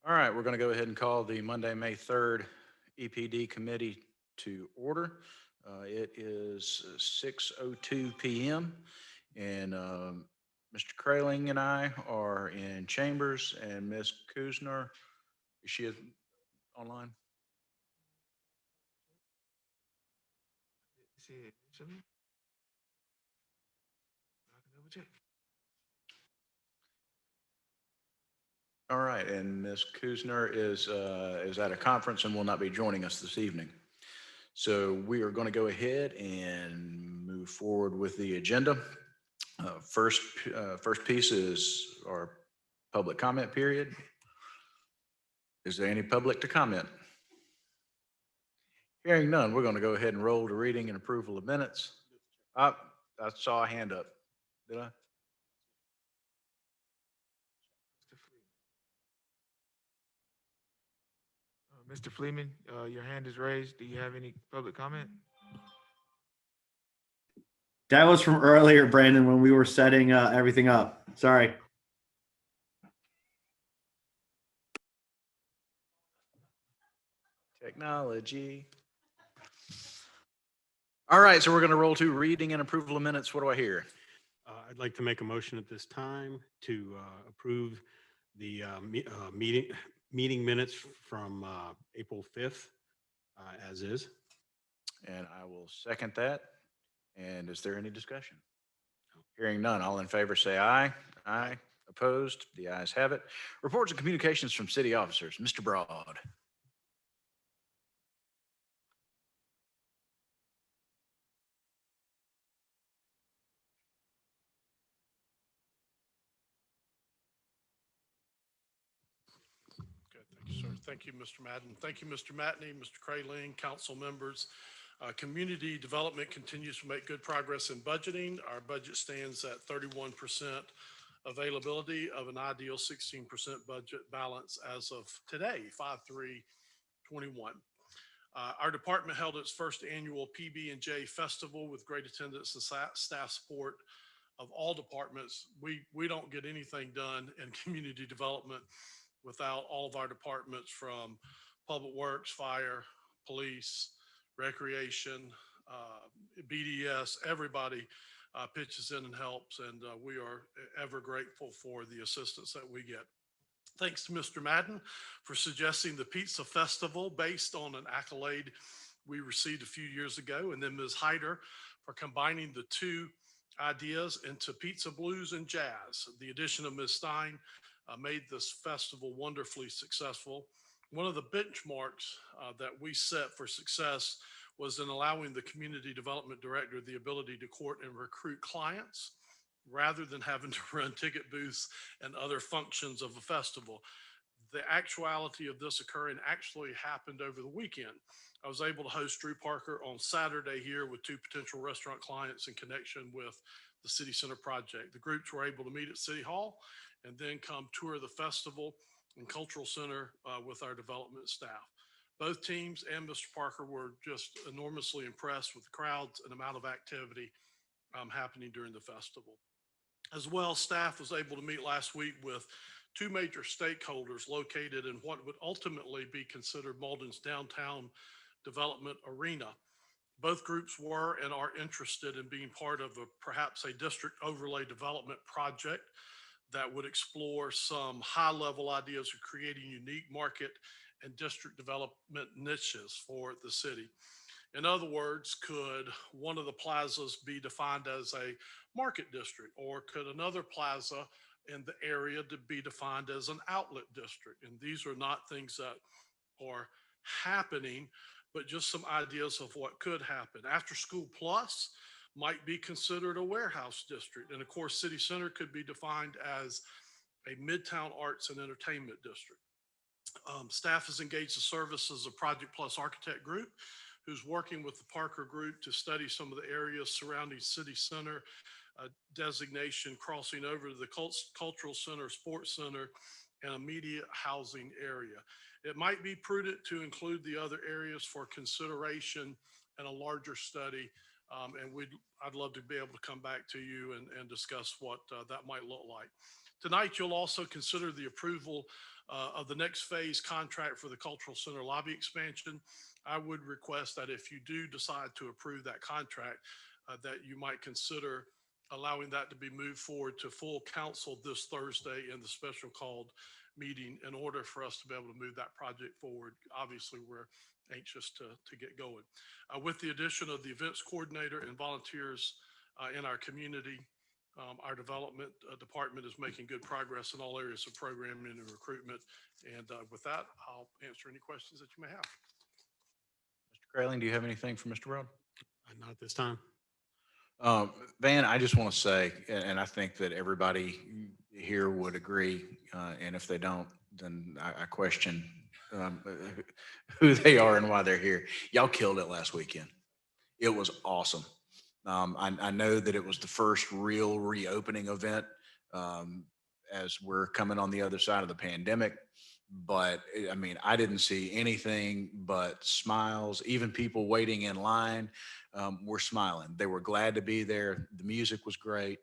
All right, we're going to go ahead and call the Monday, May 3rd EPD committee to order. It is 6:02 PM and Mr. Kraling and I are in chambers and Ms. Kuzner, is she online? See it initially? I can double check. All right, and Ms. Kuzner is at a conference and will not be joining us this evening. So we are going to go ahead and move forward with the agenda. First piece is our public comment period. Is there any public to comment? Hearing none, we're going to go ahead and roll to reading and approval of minutes. I saw a hand up. Did I? Mr. Freeman, your hand is raised. Do you have any public comment? That was from earlier, Brandon, when we were setting everything up. Sorry. Technology. All right, so we're going to roll to reading and approval of minutes. What do I hear? I'd like to make a motion at this time to approve the meeting minutes from April 5th as is. And I will second that. And is there any discussion? Hearing none, all in favor say aye. Aye. Opposed? The ayes have it. Reports and communications from city officers. Mr. Broad. Good, thank you, sir. Thank you, Mr. Madden. Thank you, Mr. Matney, Mr. Kraling, council members. Community development continues to make good progress in budgeting. Our budget stands at 31% availability of an ideal 16% budget balance as of today, 5/3/21. Our department held its first annual PB&J festival with great attendance and staff support of all departments. We don't get anything done in community development without all of our departments, from public works, fire, police, recreation, BDS, everybody pitches in and helps. And we are ever grateful for the assistance that we get. Thanks to Mr. Madden for suggesting the Pizza Festival based on an accolade we received a few years ago. And then Ms. Hyder for combining the two ideas into pizza blues and jazz. The addition of Ms. Stein made this festival wonderfully successful. One of the benchmarks that we set for success was in allowing the community development director the ability to court and recruit clients rather than having to run ticket booths and other functions of a festival. The actuality of this occurring actually happened over the weekend. I was able to host Drew Parker on Saturday here with two potential restaurant clients in connection with the City Center project. The groups were able to meet at City Hall and then come tour the festival and cultural center with our development staff. Both teams and Mr. Parker were just enormously impressed with the crowds and amount of activity happening during the festival. As well, staff was able to meet last week with two major stakeholders located in what would ultimately be considered Mauldin's downtown development arena. Both groups were and are interested in being part of perhaps a district overlay development project that would explore some high-level ideas of creating unique market and district development niches for the city. In other words, could one of the plazas be defined as a market district, or could another plaza in the area to be defined as an outlet district? And these are not things that are happening, but just some ideas of what could happen. After School Plus might be considered a warehouse district. And of course, City Center could be defined as a Midtown Arts and Entertainment District. Staff has engaged the services of Project Plus Architect Group, who's working with the Parker Group to study some of the areas surrounding City Center designation, crossing over to the Cultural Center, Sports Center, and immediate housing area. It might be prudent to include the other areas for consideration and a larger study. And I'd love to be able to come back to you and discuss what that might look like. Tonight, you'll also consider the approval of the next phase contract for the Cultural Center lobby expansion. I would request that if you do decide to approve that contract, that you might consider allowing that to be moved forward to full council this Thursday in the special called meeting in order for us to be able to move that project forward. Obviously, we're anxious to get going. With the addition of the events coordinator and volunteers in our community, our development department is making good progress in all areas of programming and recruitment. And with that, I'll answer any questions that you may have. Mr. Kraling, do you have anything for Mr. Road? Not at this time. Van, I just want to say, and I think that everybody here would agree, and if they don't, then I question who they are and why they're here. Y'all killed it last weekend. It was awesome. I know that it was the first real reopening event as we're coming on the other side of the pandemic. But I mean, I didn't see anything but smiles. Even people waiting in line were smiling. They were glad to be there. The music was great.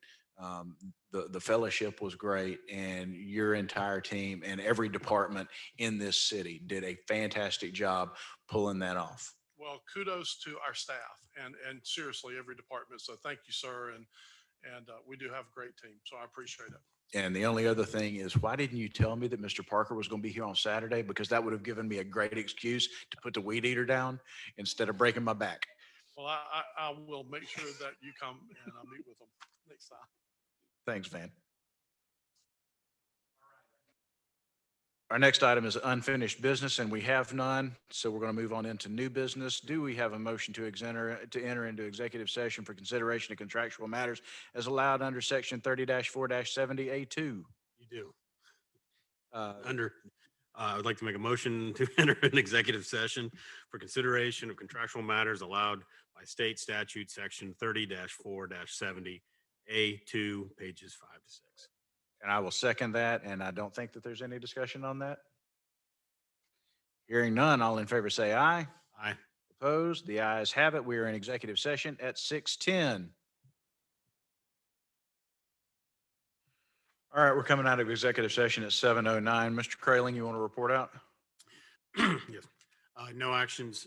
The fellowship was great, and your entire team and every department in this city did a fantastic job pulling that off. Well, kudos to our staff and seriously every department. So thank you, sir. And we do have a great team. So I appreciate it. And the only other thing is, why didn't you tell me that Mr. Parker was going to be here on Saturday? Because that would have given me a great excuse to put the weed eater down instead of breaking my back. Well, I will make sure that you come and I'll meet with them next time. Thanks, Van. Our next item is unfinished business, and we have none, so we're going to move on into new business. Do we have a motion to enter into executive session for consideration of contractual matters as allowed under Section 30-4-70A2? You do. I would like to make a motion to enter an executive session for consideration of contractual matters allowed by state statute, Section 30-4-70A2, pages 5 to 6. And I will second that, and I don't think that there's any discussion on that. Hearing none, all in favor say aye. Aye. Opposed? The ayes have it. We are in executive session at 6:10. All right, we're coming out of executive session at 7:09. Mr. Kraling, you want to report out? Yes. No actions,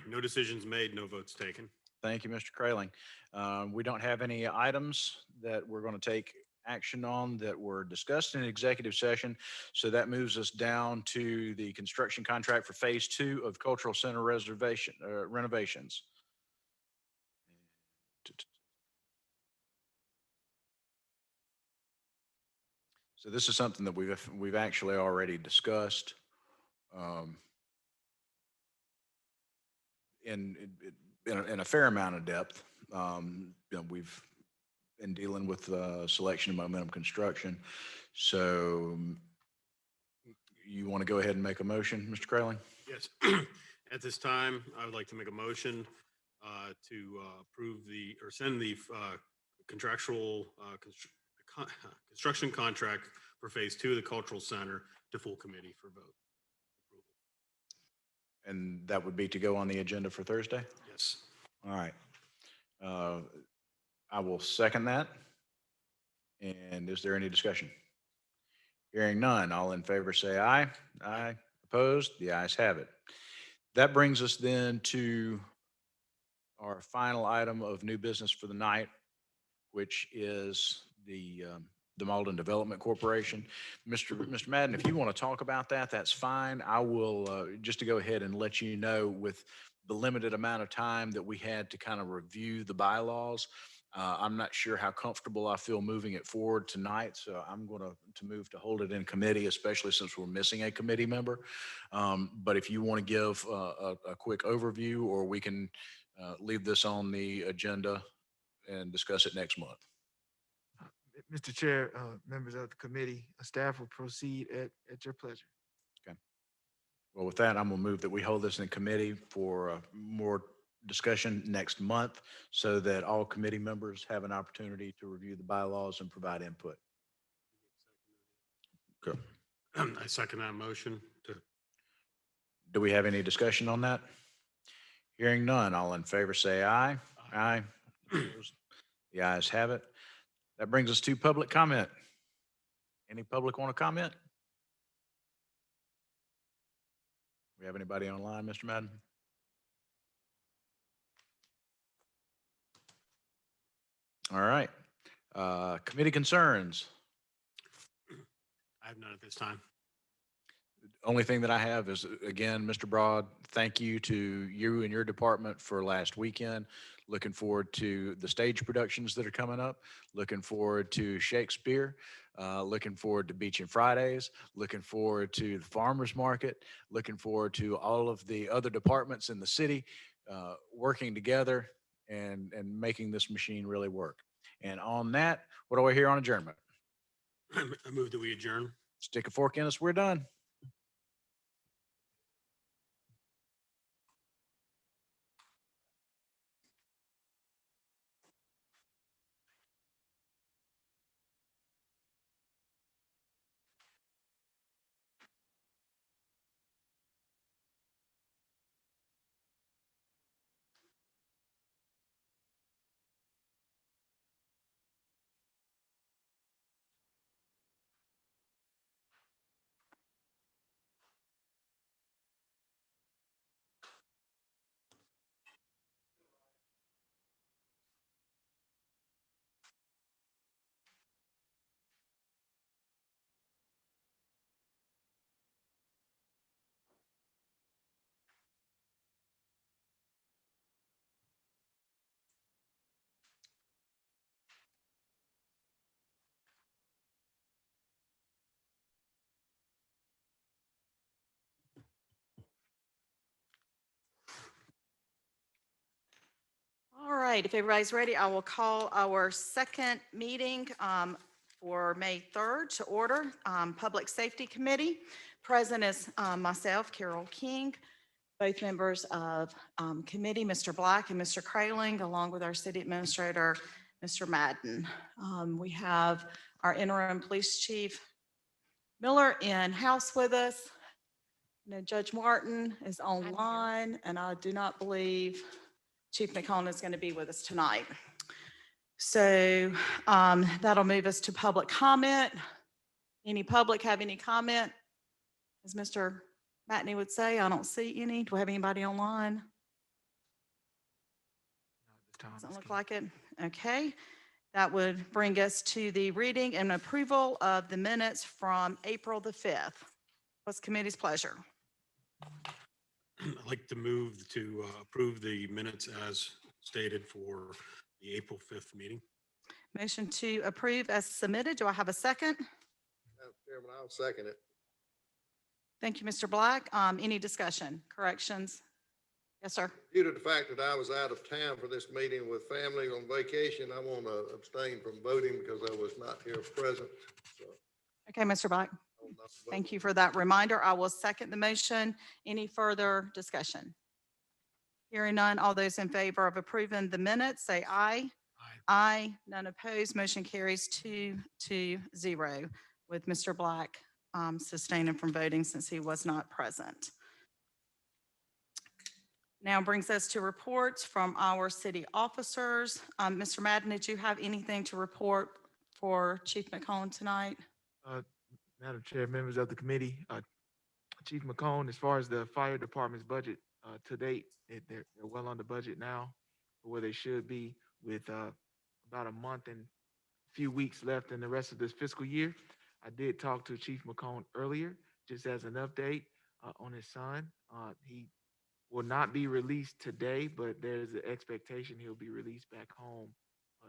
no decisions made, no votes taken. Thank you, Mr. Kraling. We don't have any items that we're going to take action on that were discussed in executive session. So that moves us down to the construction contract for Phase 2 of Cultural Center renovations. So this is something that we've actually already discussed in a fair amount of depth. We've been dealing with selection of momentum construction. So you want to go ahead and make a motion, Mr. Kraling? Yes. At this time, I would like to make a motion to approve send the contractual construction contract for Phase 2 of the Cultural Center to full committee for vote. And that would be to go on the agenda for Thursday? Yes. All right. I will second that. And is there any discussion? Hearing none, all in favor say aye. Aye. Opposed? The ayes have it. That brings us then to our final item of new business for the night, which is the Mauldin Development Corporation. Mr. Madden, if you want to talk about that, that's fine. I will, just to go ahead and let you know, with the limited amount of time that we had to kind of review the bylaws, I'm not sure how comfortable I feel moving it forward tonight, so I'm going to move to hold it in committee, especially since we're missing a committee member. But if you want to give a quick overview, or we can leave this on the agenda and discuss it next month. Mr. Chair, members of the committee, staff will proceed at your pleasure. Okay. Well, with that, I'm going to move that we hold this in committee for more discussion next month, so that all committee members have an opportunity to review the bylaws and provide input. Okay. I second that motion. Do we have any discussion on that? Hearing none, all in favor say aye. Aye. Opposed? The ayes have it. That brings us to public comment. Any public want to comment? We have anybody online, Mr. Madden? All right. Committee concerns. I have none at this time. Only thing that I have is, again, Mr. Broad, thank you to you and your department for last weekend. Looking forward to the stage productions that are coming up. Looking forward to Shakespeare. Looking forward to Beach and Fridays. Looking forward to the farmers market. Looking forward to all of the other departments in the city working together and making this machine really work. And on that, what do I hear on adjournment? I move that we adjourn. Stick a fork in us. We're done. All right, if everybody's ready, I will call our second meeting for May 3rd to order. Public Safety Committee. Present is myself, Carol King, both members of committee, Mr. Black and Mr. Kraling, along with our city administrator, Mr. Madden. We have our interim police chief, Miller, in-house with us. Now, Judge Martin is online, and I do not believe Chief McCone is going to be with us tonight. So that'll move us to public comment. Any public have any comment? As Mr. Matney would say, I don't see any. Do we have anybody online? Doesn't look like it. Okay. That would bring us to the reading and approval of the minutes from April the 5th. What's committee's pleasure? I'd like to move to approve the minutes as stated for the April 5th meeting. Motion to approve as submitted. Do I have a second? Madam Chairman, I'll second it. Thank you, Mr. Black. Any discussion, corrections? Yes, sir. Due to the fact that I was out of town for this meeting with family on vacation, I want to abstain from voting because I was not here present. So Okay, Mr. Black. I will not vote. Thank you for that reminder. I will second the motion. Any further discussion? Hearing none, all those in favor of approving the minutes, say aye. Aye. Aye, none opposed. Motion carries 2-0 with Mr. Black sustaining from voting since he was not present. Now brings us to reports from our city officers. Mr. Madden, did you have anything to report for Chief McCone tonight? Madam Chair, members of the committee, Chief McCone, as far as the fire department's budget, to date, they're well on the budget now, where they should be, with about a month and a few weeks left in the rest of this fiscal year. I did talk to Chief McCone earlier, just as an update on his son. He will not be released today, but there's an expectation he'll be released back home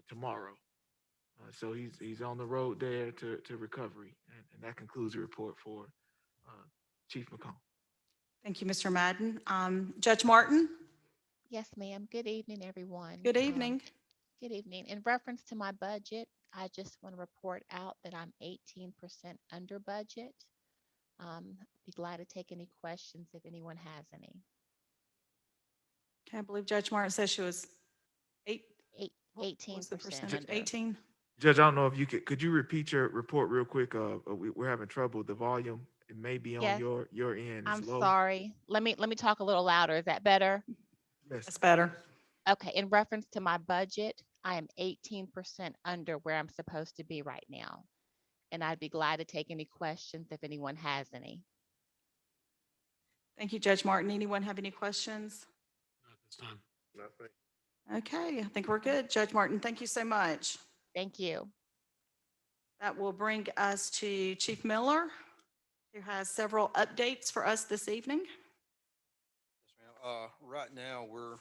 tomorrow. So he's on the road there to recovery. And that concludes the report for Chief McCone. Thank you, Mr. Madden. Judge Martin, Yes, ma'am. Good evening, everyone. good evening. Good evening. In reference to my budget, I just want to report out that I'm 18% under budget. Be glad to take any questions if anyone has any. Okay, I believe Judge Martin says she was what was the 18% percentage? under. 18? Judge, I don't know if you could you repeat your report real quick? We're having trouble with the volume. It may be on Yes. your end. I'm It's low. sorry. Let me talk a little louder. Is that better? Yes. That's better. Okay. In reference to my budget, I am 18% under where I'm supposed to be right now. and I'd be glad to take any questions if anyone has any. Thank you, Judge Martin. Anyone have any questions? Not this time. Nothing. Okay, I think we're good. Judge Martin, thank you so much. Thank you. That will bring us to Chief Miller, who has several updates for us this evening. Yes, ma'am. Right now, we're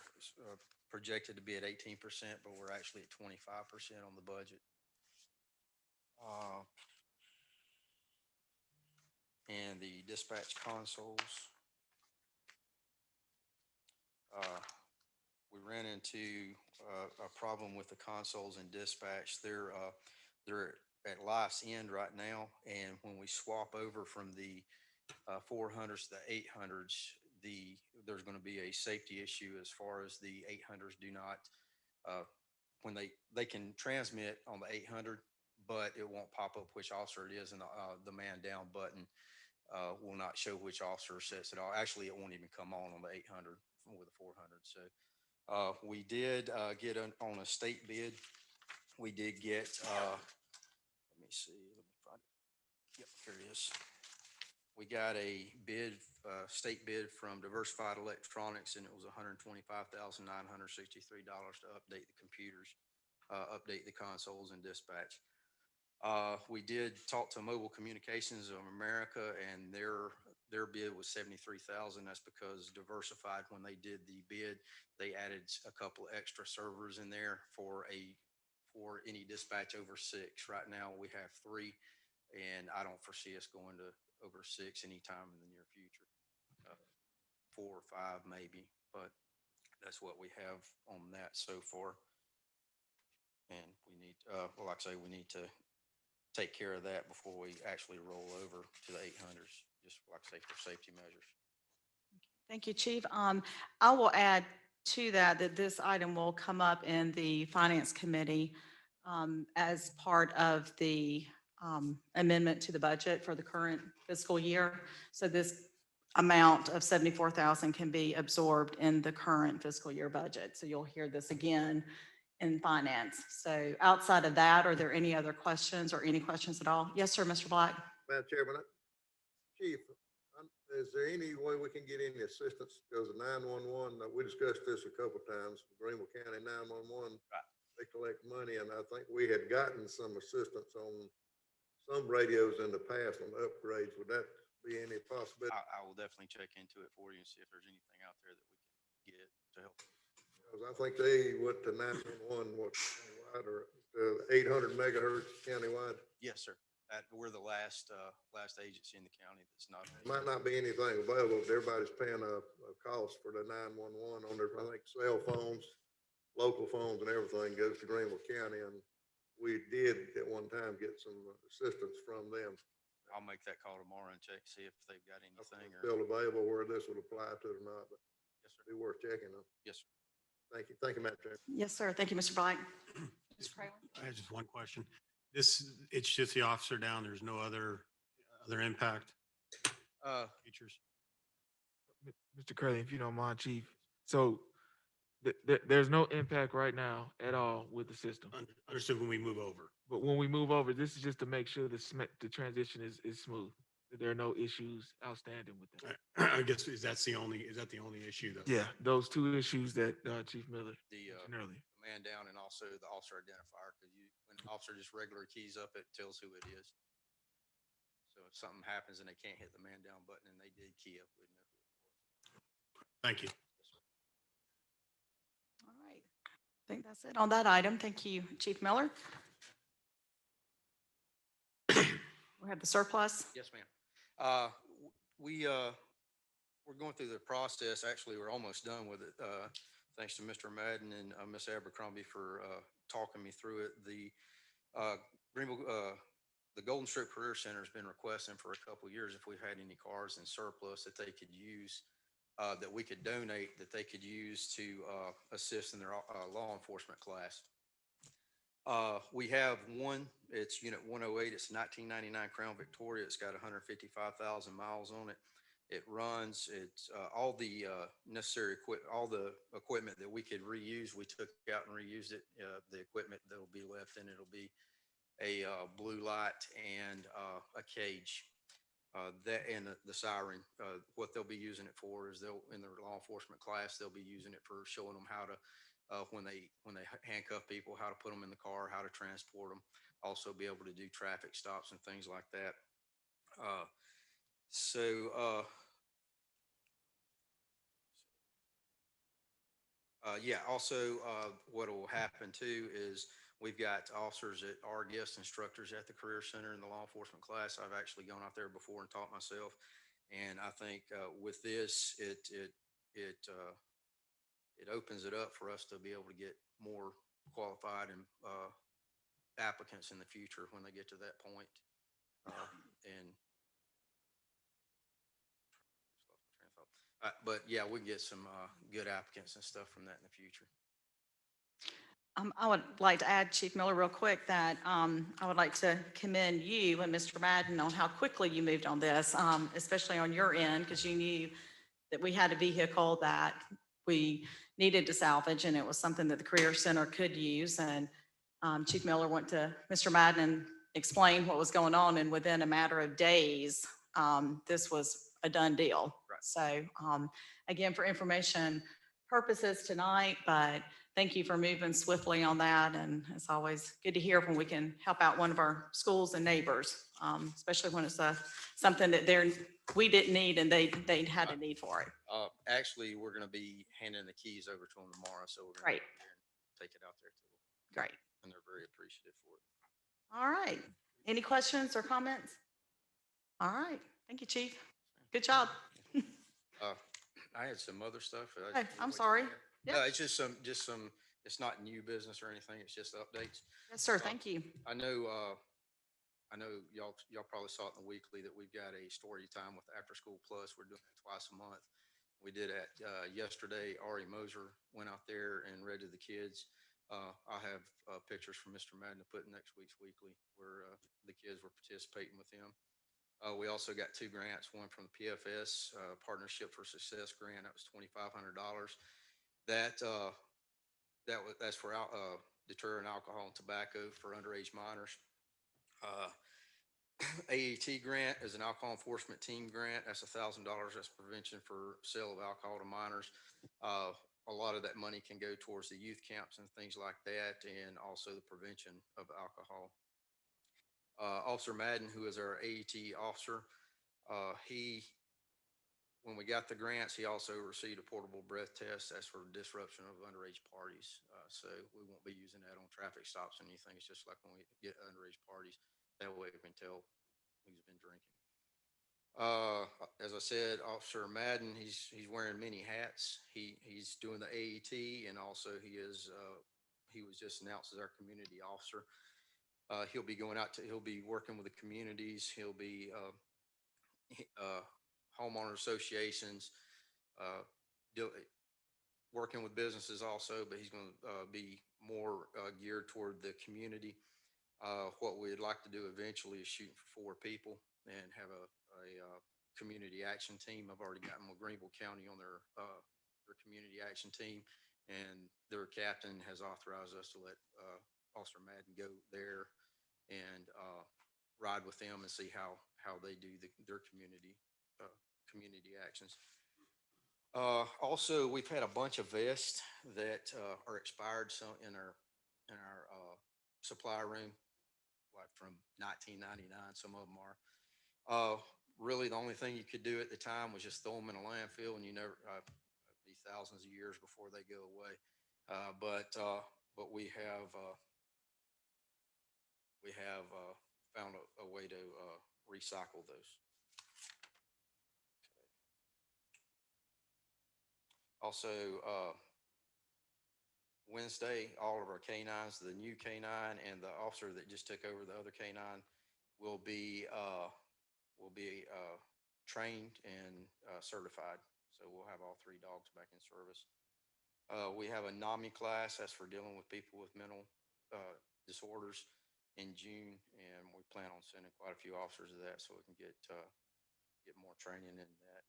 projected to be at 18%, but we're actually at 25% on the budget. And the dispatch consoles. We ran into a problem with the consoles in dispatch. They're at life's end right now, and when we swap over from the 400s to the 800s, there's going to be a safety issue as far as the 800s do not, when they can transmit on the 800, but it won't pop up which officer it is, and the man down button will not show which officer sets it off. Actually, it won't even come on the 800 with the 400. So we did get on a state bid. We did get, let me see, let me find it. Yep, here it is. We got a bid, state bid from Diversified Electronics, and it was $125,963 to update the computers, update the consoles and dispatch. We did talk to Mobile Communications of America, and their bid was $73,000. That's because Diversified, when they did the bid, they added a couple extra servers in there for any dispatch over 6. Right now we have 3, and I don't foresee us going to over 6 anytime in the near future. 4 or 5 maybe, but that's what we have on that so far. And we need, well, like I say, we need to take care of that before we actually roll over to the 800s, just like I say, for safety measures. Thank you, Chief. I will add to that this item will come up in the Finance Committee as part of the amendment to the budget for the current fiscal year. So this amount of $74,000 can be absorbed in the current fiscal year budget. So you'll hear this again in finance. So outside of that, are there any other questions or any questions at all? Yes, sir, Mr. Black. Madam Chairman, Chief, is there any way we can get any assistance? Because the 911, we discussed this a couple of times, Greenville County 911, they collect money, and I think we had gotten some assistance on some radios in the past on upgrades. Would that be any possibility? I will definitely check into it for you and see if there's anything out there that we can get to help. Because I think they went to 911, what, countywide, or 800 megahertz countywide. Yes, sir. We're the last agency in the county that's not. Might not be anything available, but everybody's paying a cost for the 911 on their, I think, cell phones, local phones and everything goes to Greenville County. And we did at one time get some assistance from them. I'll make that call tomorrow and check, see if they've got anything. Still available where this would apply to or not, but Yes, sir. be worth checking them. Yes, sir. Thank you. Thank you, Madam Chair. Yes, sir. Thank you, Mr. Black. Mr. Craylon? I have just one question. It's just the officer down. There's no other impact features. Mr. Curley, if you don't mind, Chief. So there's no impact right now at all with the system. Understood when we move over. But when we move over, this is just to make sure the transition is smooth. That there are no issues outstanding with that. I guess is that the only issue though? Yeah, those 2 issues that Chief Miller The mentioned earlier. man down and also the officer identifier, because when an officer just regular keys up, it tells who it is. So if something happens and they can't hit the man down button and they did key up, we'd know who it was. Thank you. All right. I think that's it on that item. Thank you, Chief Miller. We have the surplus. Yes, ma'am. We're going through the process. Actually, we're almost done with it. Thanks to Mr. Madden and Ms. Abercrombie for talking me through it. The Greenville, the Golden Stroke Career Center has been requesting for a couple of years if we had any cars in surplus that they could use, that we could donate, that they could use to assist in their law enforcement class. We have one, it's Unit 108. It's 1999 Crown Victoria. It's got 155,000 miles on it. It runs, it's all the necessary all the equipment that we could reuse, we took out and reused it. The equipment that will be left in it'll be a blue light and a cage. That and the siren, what they'll be using it for is they'll, in their law enforcement class, they'll be using it for showing them how to, when they handcuff people, how to put them in the car, how to transport them, also be able to do traffic stops and things like that. So, yeah, also, what will happen too is we've got officers that are guest instructors at the Career Center in the law enforcement class. I've actually gone out there before and taught myself. And I think, with this, it opens it up for us to be able to get more qualified and, applicants in the future when they get to that point. And but yeah, we can get some, good applicants and stuff from that in the future. I would like to add, Chief Miller, real quick, that I would like to commend you and Mr. Madden on how quickly you moved on this, especially on your end, because you knew that we had a vehicle that we needed to salvage, and it was something that the Career Center could use. And Chief Miller went to Mr. Madden and explained what was going on, and within a matter of days, this was a done deal. Right. So again, for information purposes tonight, but thank you for moving swiftly on that. And it's always good to hear when we can help out one of our schools and neighbors, especially when it's something that we didn't need and they had a need for it. Actually, we're going to be handing the keys over to them tomorrow, so we're going Great. to take it out there to them, Great. and they're very appreciative for it. All right. Any questions or comments? All right. Thank you, Chief. Good job. I had some other stuff. Hey, I'm sorry. No, Yeah. it's just some, it's not new business or anything. It's just updates. Yes, sir. Thank you. I know y'all probably saw it in the weekly that we've got a story time with After School Plus. We're doing it twice a month. We did it yesterday. Ari Moser went out there and read to the kids. I have pictures from Mr. Madden to put in next week's weekly where the kids were participating with him. We also got 2 grants, one from the PFS Partnership for Success grant. That was $2,500. That's for deterring alcohol and tobacco for underage minors. AET grant is an alcohol enforcement team grant. That's $1,000. That's prevention for sale of alcohol to minors. A lot of that money can go towards the youth camps and things like that, and also the prevention of alcohol. Officer Madden, who is our AET officer, when we got the grants, he also received a portable breath test. That's for disruption of underage parties. So we won't be using that on traffic stops or anything. It's just like when we get underage parties. That way we can tell who's been drinking. As I said, Officer Madden, he's wearing many hats. He's doing the AET, and also he was just announced as our community officer. He'll be he'll be working with the communities. He'll be homeowner associations, working with businesses also, but he's going to be more geared toward the community. What we'd like to do eventually is shooting for 4 people and have a community action team. I've already gotten with Greenville County on their community action team, and their captain has authorized us to let Officer Madden go there and ride with them and see how they do their community actions. Also, we've had a bunch of vests that are expired, some in our supply room, like from 1999. Some of them are. Really, the only thing you could do at the time was just throw them in a landfill, and you never be thousands of years before they go away. But we have found a way to recycle those. Also, Wednesday, all of our canines, the new canine and the officer that just took over the other canine, will be trained and certified. So we'll have all 3 dogs back in service. We have a NAMI class, that's for dealing with people with mental disorders, in June, and we plan on sending quite a few officers to that so we can get more training in that.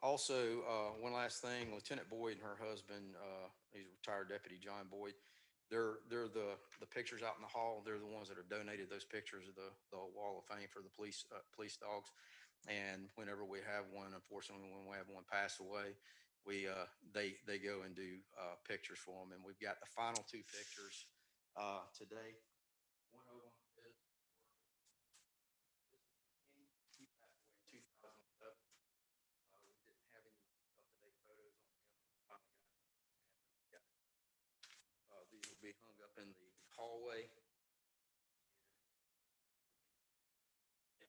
Also, one last thing, Lieutenant Boyd and her husband, he's retired Deputy John Boyd, they're the pictures out in the hall. They're the ones that are donated those pictures of the wall of fame for the police dogs. And whenever we have one, unfortunately, when we have one pass away, they go and do pictures for them. And we've got the final two pictures today. One of them is he passed away in 2011. We didn't have any up-to-date photos on him. These will be hung up in the hallway. And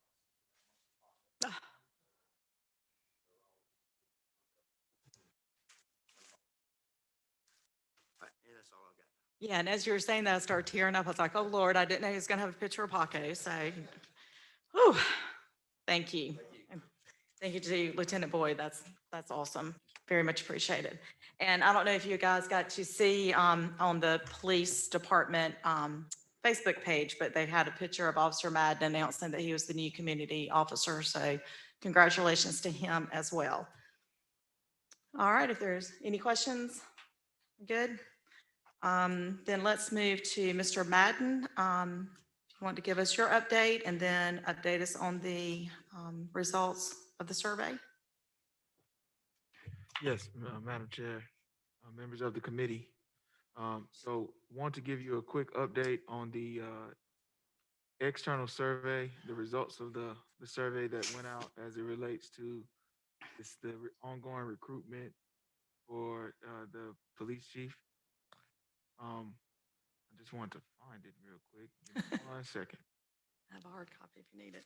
that's all I've got. Yeah, and as you were saying that, I started tearing up. I was like, oh, Lord, I didn't know he was going to have a picture of Paco, so, whew, thank you. And thank you to Lieutenant Boyd. That's awesome. Very much appreciated. And I don't know if you guys got to see on the police department Facebook page, but they had a picture of Officer Madden announcing that he was the new community officer. So congratulations to him as well. All right, if there's any questions, good. Then let's move to Mr. Madden. If you want to give us your update and then update us on the results of the survey. Yes, Madam Chair, members of the committee. So want to give you a quick update on the external survey, the results of the survey that went out as it relates to ongoing recruitment for the police chief. I just want to find it real quick. Give me 1 second. I have a hard copy if you need it.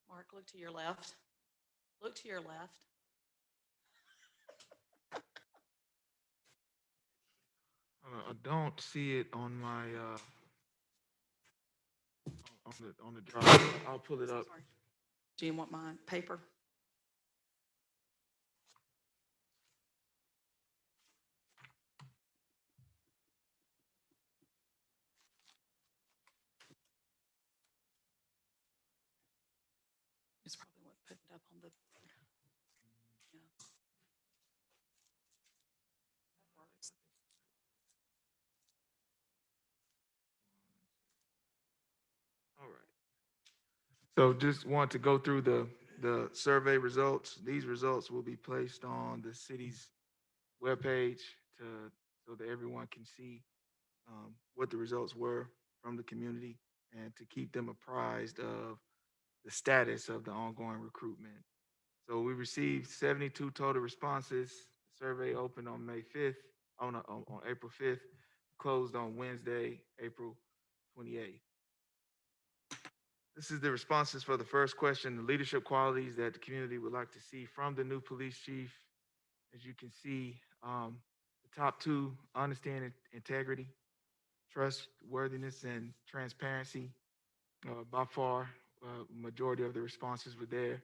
Mark, look to your left. Look to your left. I don't see it on my on the drive. I'll pull it up. Sorry. Do you want my paper? Just probably want to put it up on the. Yeah. All right. So just want to go through the survey results. These results will be placed on the city's webpage so that everyone can see what the results were from the community and to keep them apprised of the status of the ongoing recruitment. So we received 72 total responses. The survey opened on May 5th, on April 5th, closed on Wednesday, April 28th. This is the responses for the first question, the leadership qualities that the community would like to see from the new police chief. As you can see, the top two, honesty and integrity, trustworthiness and transparency. By far, majority of the responses were there.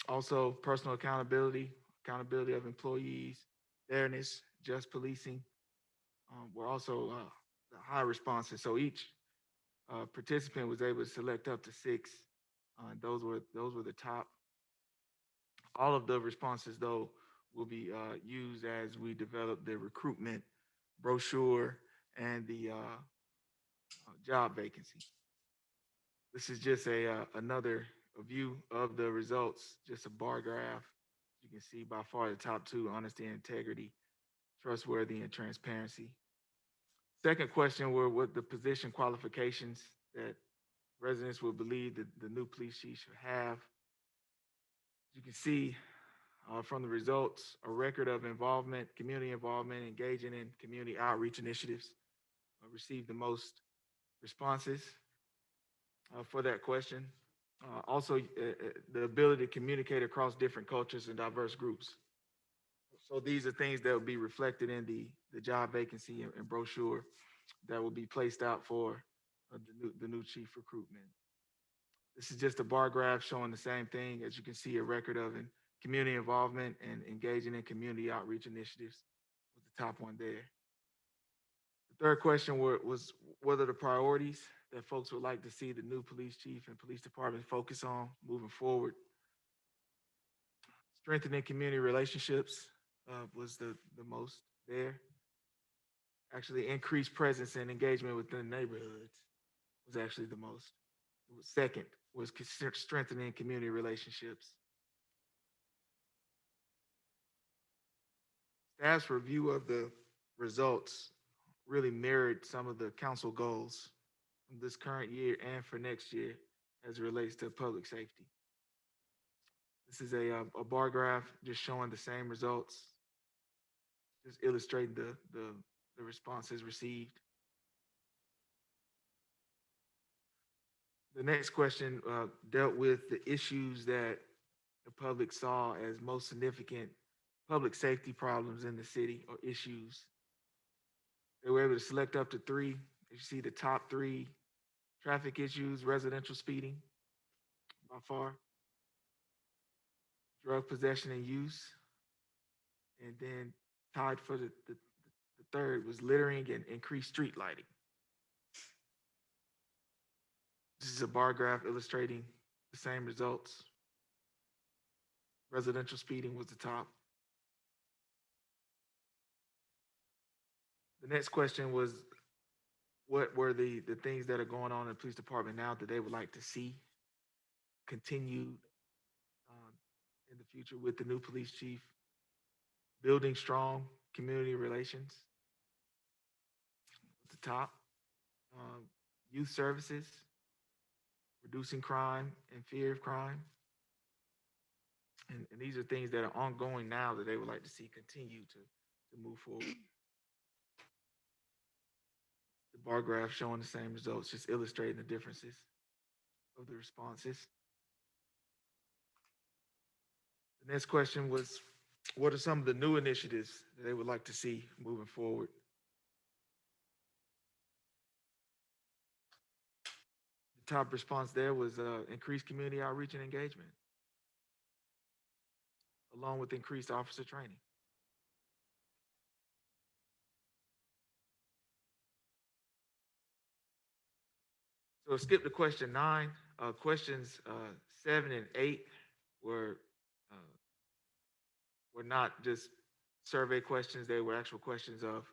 Also, personal accountability of employees, fairness, just policing were also the high responses. So each participant was able to select up to 6. Those were the top. All of the responses, though, will be used as we develop the recruitment brochure and the job vacancy. This is just another view of the results, just a bar graph. You can see by far the top two, honesty and integrity, trustworthy and transparency. Second question were what the position qualifications that residents will believe that the new police chief should have. You can see from the results, a record of involvement, community involvement, engaging in community outreach initiatives received the most responses for that question. Also, the ability to communicate across different cultures and diverse groups. So these are things that will be reflected in the job vacancy and brochure that will be placed out for the new chief recruitment. This is just a bar graph showing the same thing. As you can see, a record of community involvement and engaging in community outreach initiatives was the top one there. The third question was, what are the priorities that folks would like to see the new police chief and police department focus on moving forward? Strengthening community relationships was the most there. Actually, increased presence and engagement within neighborhoods was actually the most. Second was strengthening community relationships. Staff's review of the results really mirrored some of the council goals from this current year and for next year as it relates to public safety. This is a bar graph just showing the same results, just illustrating the responses received. The next question dealt with the issues that the public saw as most significant public safety problems in the city or issues. They were able to select up to 3. You see the top 3 traffic issues: residential speeding by far, drug possession and use, and then tied for the third was littering and increased street lighting. This is a bar graph illustrating the same results. Residential speeding was the top. The next question was, what were the things that are going on in the police department now that they would like to see continued in the future with the new police chief? Building strong community relations at the top. Youth services, reducing crime and fear of crime. And these are things that are ongoing now that they would like to see continue to move forward. The bar graph showing the same results, just illustrating the differences of the responses. The next question was, what are some of the new initiatives that they would like to see moving forward? The top response there was increased community outreach and engagement, along with increased officer training. So skip to question 9. Questions 7 and 8 were not just survey questions. They were actual questions of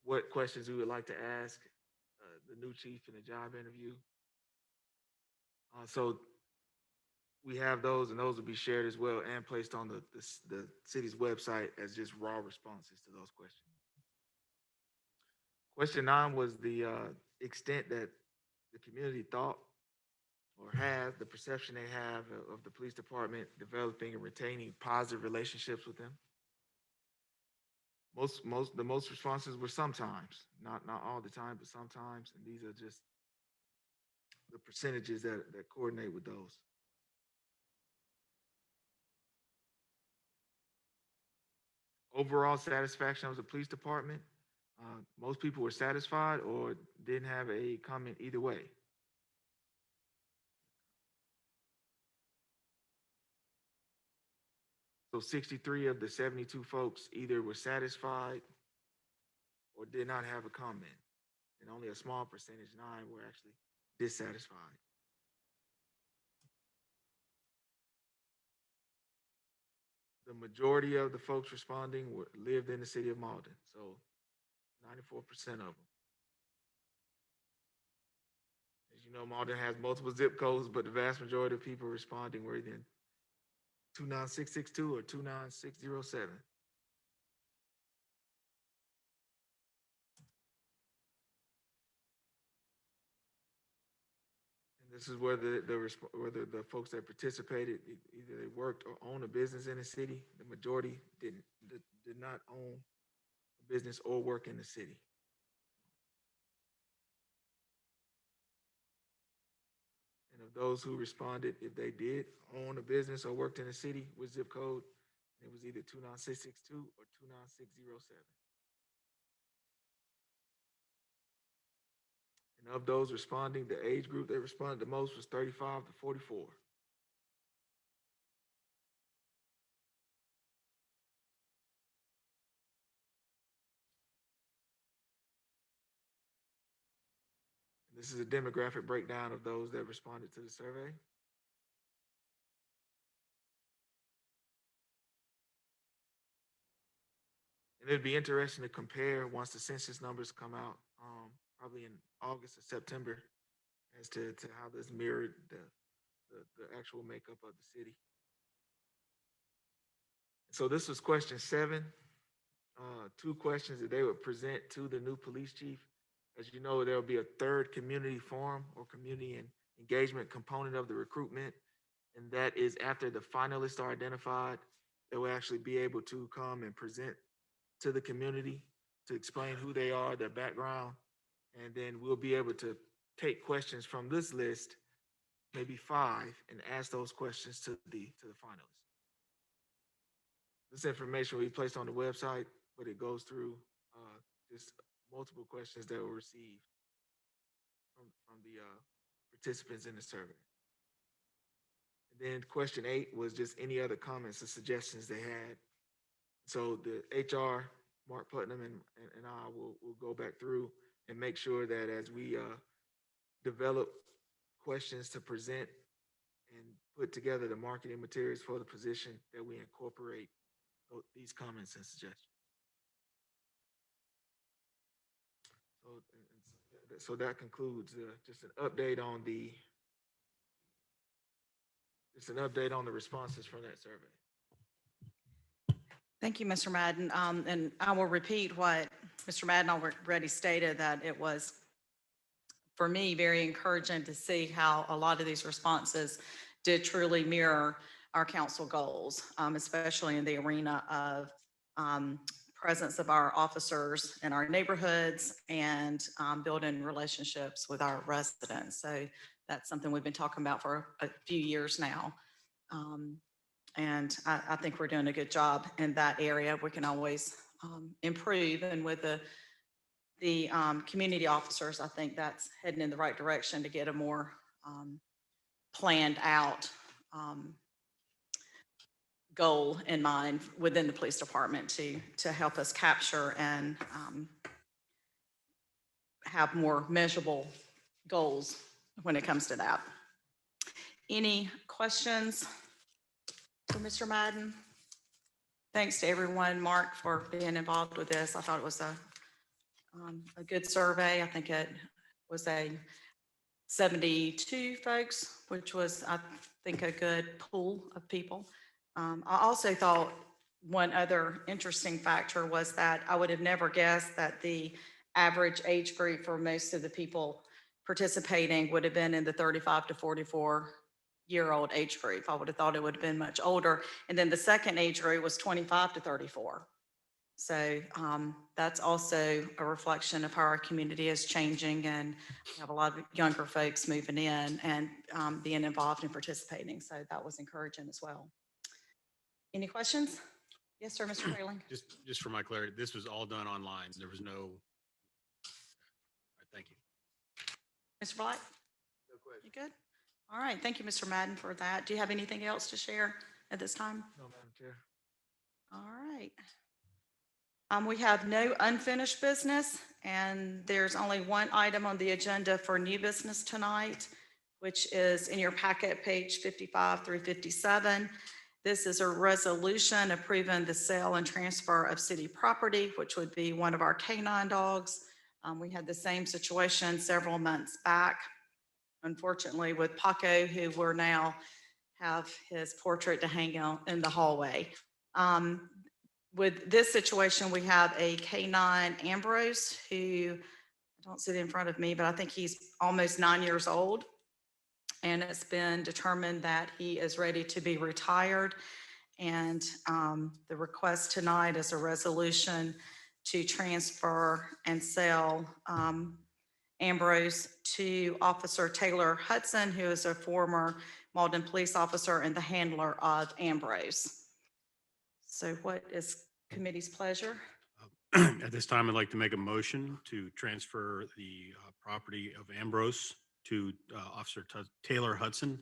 what questions we would like to ask the new chief in a job interview. So we have those, and those will be shared as well and placed on the city's website as just raw responses to those questions. Question 9 was the extent that the community thought or has, the perception they have of the police department developing and retaining positive relationships with them. The most responses were sometimes, not all the time, but sometimes, and these are just the percentages that coordinate with those. Overall satisfaction of the police department, most people were satisfied or didn't have a comment either way. So 63 of the 72 folks either were satisfied or did not have a comment. And only a small percentage, 9, were actually dissatisfied. The majority of the folks responding lived in the city of Mauldin, so 94% of them. As you know, Mauldin has multiple zip codes, but the vast majority of people responding were either in 29662 or 29607. And this is where the folks that participated, either they worked or owned a business in the city. The majority did not own a business or work in the city. And of those who responded, if they did own a business or worked in the city with zip code, it was either 29662 or 29607. And And of those responding, the age group that responded the most was 35 to 44. This is a demographic breakdown of those that responded to the survey. And it'd be interesting to compare once the census numbers come out, probably in August or September, as to how this mirrored the actual makeup of the city. So this was question 7. 2 questions that they would present to the new police chief. As you know, there'll be a third community forum or community engagement component of the recruitment. And that is after the finalists are identified, they will actually be able to come and present to the community to explain who they are, their background. And then we'll be able to take questions from this list, maybe 5, and ask those questions to the finalists. This information will be placed on the website, but it goes through just multiple questions that were received from the participants in the survey. And then question 8 was just any other comments or suggestions they had. So the HR, Mark Putnam and I will go back through and make sure that as we develop questions to present and put together the marketing materials for the position, that we incorporate these comments and suggestions. So that concludes just an update on the responses from that survey. Thank you, Mr. Madden. And I will repeat what Mr. Madden already stated, that it was, for me, very encouraging to see how a lot of these responses did truly mirror our council goals, especially in the arena of presence of our officers in our neighborhoods and building relationships with our residents. So that's something we've been talking about for a few years now. And I think we're doing a good job in that area. We can always improve. And with the community officers, I think that's heading in the right direction to get a more planned out goal in mind within the police department to help us capture and have more measurable goals when it comes to that. Any questions for Mr. Madden? Thanks to everyone, Mark, for being involved with this. I thought it was a good survey. I think it was a 72 folks, which was, I think, a good pool of people. I also thought one other interesting factor was that I would have never guessed that the average age group for most of the people participating would have been in the 35 to 44-year-old age group. I would have thought it would have been much older. And then the second age group was 25 to 34. So that's also a reflection of how our community is changing, and we have a lot of younger folks moving in and being involved and participating. So that was encouraging as well. Any questions? Yes, sir, Mr. Frayling. Just for my clarity, this was all done online. There was no. All right, thank you. Mr. Black? No question. You good? All right. Thank you, Mr. Madden, for that. Do you have anything else to share at this time? No, Madam Chair. All right. We have no unfinished business, and there's only one item on the agenda for new business tonight, which is in your packet, page 55 through 57. This is a resolution approving the sale and transfer of city property, which would be one of our canine dogs. We had the same situation several months back, unfortunately, with Paco, who we're now have his portrait to hang out in the hallway. With this situation, we have a canine, Ambrose, who I don't see it in front of me, but I think he's almost 9 years old. And it's been determined that he is ready to be retired. And the request tonight is a resolution to transfer and sell Ambrose to Officer Taylor Hudson, who is a former Mauldin police officer and the handler of Ambrose. So what is committee's pleasure? At this time, I'd like to make a motion to transfer the property of Ambrose to Officer Taylor Hudson.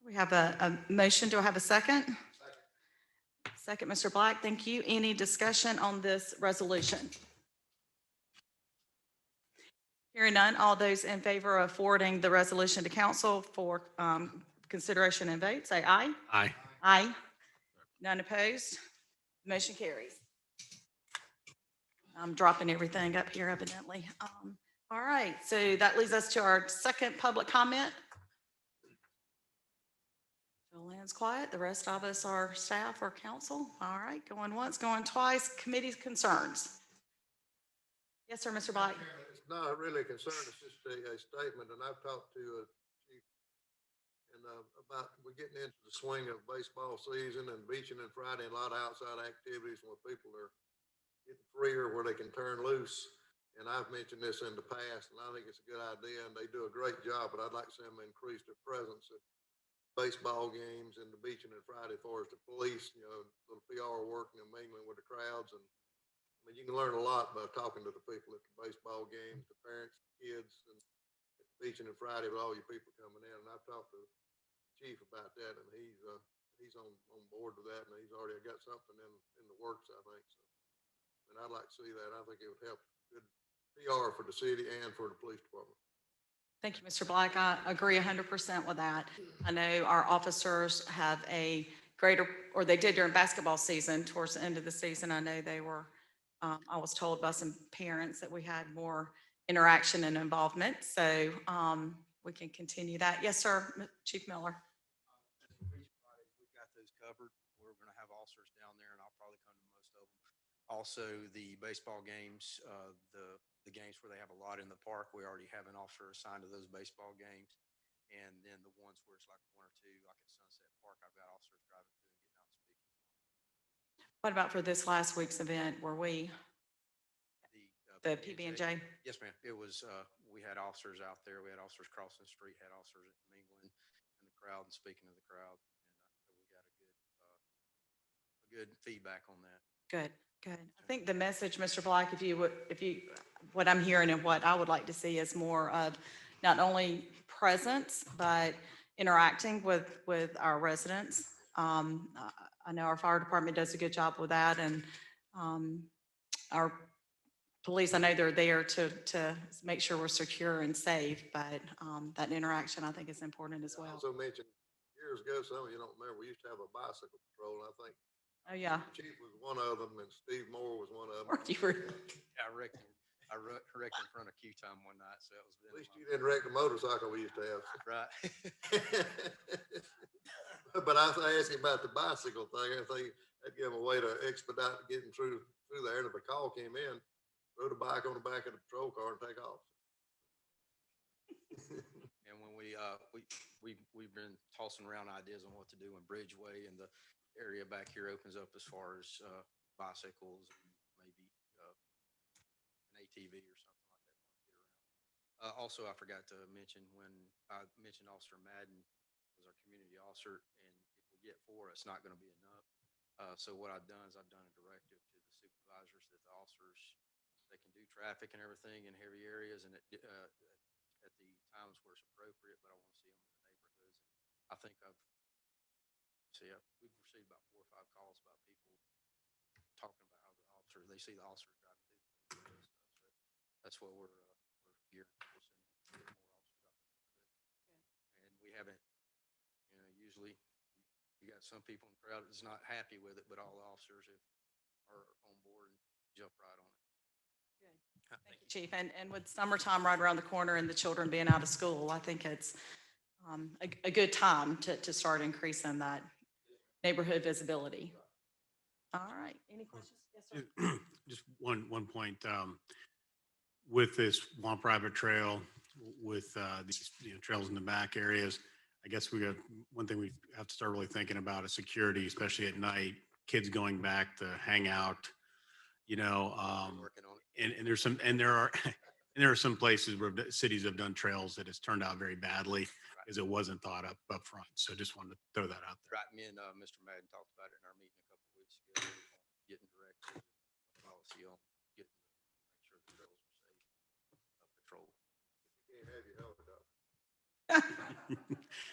We have a motion. Do I have a second? Second, Mr. Black. Thank you. Any discussion on this resolution? Hearing none, all those in favor of forwarding the resolution to council for consideration and vote, say aye. Aye. Aye. None opposed. Motion carries. I'm dropping everything up here evidently. All right, so that leads us to our second public comment. Joanne's quiet. The rest of us are staff or council. All right, going once, going twice. Committee's concerns. Yes, sir, Mr. Black. It's not really a concern, it's just a statement, and I've talked to Chief and about, we're getting into the swing of baseball season and beaching and Friday and a lot of outside activities where people are getting freer, where they can turn loose. And I've mentioned this in the past, and I think it's a good idea, and they do a great job, but I'd like to see them increase their presence at baseball games and the beaching and Friday for us, the police, little PR working and mingling with the crowds. And I mean, you can learn a lot by talking to the people at the baseball games, the parents, the kids, and at the beaching and Friday with all your people coming in. And I've talked to the chief about that, and he's on board with that, and he's already got something in the works, I think. So, and I'd like to see that. I think it would help good PR for the city and for the police department. Thank you, Mr. Black. I agree 100% with that. I know our officers have a greater, or they did during basketball season, towards the end of the season. I know they were, I was told by some parents that we had more interaction and involvement. So we can continue that. Yes, sir, Chief Miller. We've got those covered. We're going to have officers down there, and I'll probably come to most of them. Also, the baseball games, the games where they have a lot in the park, we already have an officer assigned to those baseball games. And then the ones where it's like one or two, like at Sunset Park, I've got officers driving through and getting out and speaking. What about for this last week's event where we, the PB&J? Yes, ma'am. It was, we had officers out there. We had officers crossing the street, had officers mingling in the crowd and speaking to the crowd. And we got a good feedback on that. Good, good. I think the message, Mr. Black, what I'm hearing and what I would like to see is more of not only presence, but interacting with our residents. I know our fire department does a good job with that, and our police, I know they're there to make sure we're secure and safe, but that interaction I think is important as I well. also mentioned years ago, some of you don't remember, we used to have a bicycle patrol, and I think Oh, yeah. Chief was one of them, and Steve Moore was one of them. Or you were, I wrecked in front of Q-Time one night, so it was. At least you didn't wreck the motorcycle we used to have. Right. But I asked him about the bicycle thing. I think that'd give him a way to expedite getting through there. And if a call came in, throw the bike on the back of the patrol car and take off. And when we've been tossing around ideas on what to do in Bridgeway, and the area back here opens up as far as bicycles and maybe an ATV or something like that. Also, I forgot to mention, when I mentioned Officer Madden was our community officer, and if we get 4, it's not going to be enough. So what I've done is I've done a directive to the supervisors that the officers, they can do traffic and everything in heavy areas and at the times where it's appropriate, but I want to see them in the neighborhoods. I think we've received about 4 or 5 calls about people talking about how the officer, they see the officer driving through and stuff. So that's what we're gearing towards, and get more officers out there. And we haven't, usually you got some people in the crowd that's not happy with it, but all the officers are on board and jump right on it. Good. Thank you, Chief. And with summertime right around the corner and the children being out of school, I think it's a good time to start increasing that neighborhood visibility. All right. Any questions? Yes, sir. Just one point, with this one private trail, with these trails in the back areas, I guess one thing we have to start really thinking about is security, especially at night, kids going back to hang out, Working on it. and there are some places where cities have done trails that has turned out very badly because it wasn't thought up front. So just wanted to throw that out there. Right, me and Mr. Madden talked about it in our meeting a couple of weeks ago, getting directed policy have your helicopter.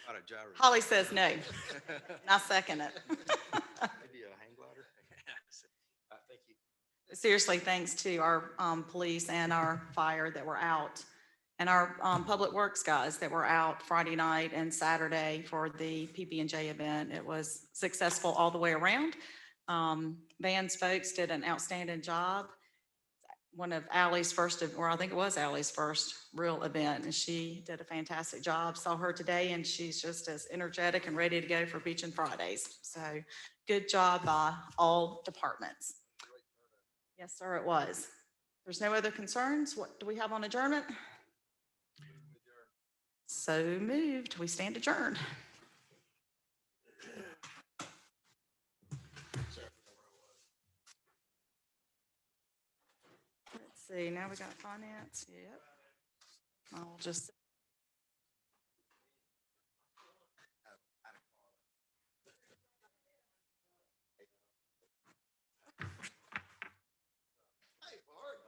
Not a gyro. Holly says no. And I second it. Maybe a hang glider? Thank you. Seriously, thanks to our police and our fire that were out, and our public works guys that were out Friday night and Saturday for the PB&J event. It was successful all the way around. Vans folks did an outstanding job. One of Ally's first, or I think it was Ally's first real event, and she did a fantastic job. Saw her today, and she's just as energetic and ready to go for Beach and Fridays. So good job by all departments. Yes, sir, it was. There's no other concerns. What do we have on adjournment? So moved. We stand adjourned. Let's see, now we got finance. Yep. I'll just. Hey, Bart.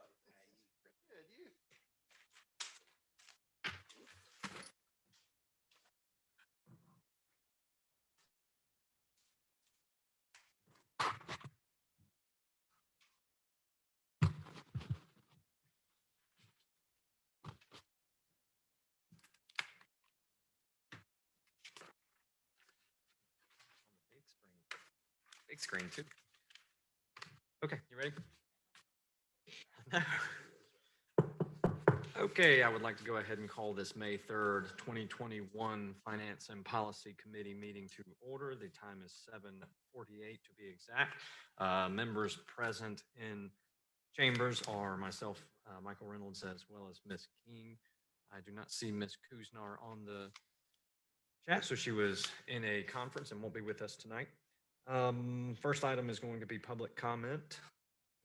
Good, you? Big screen too. Okay, you ready? Okay, I would like to go ahead and call this May 3rd, 2021 Finance and Policy Committee meeting to order. The time is 7:48 to be exact. Members present in chambers are myself, Michael Reynolds, as well as Ms. King. I do not see Ms. Kuznar on the chat, so she was in a conference and won't be with us tonight. First item is going to be public comment.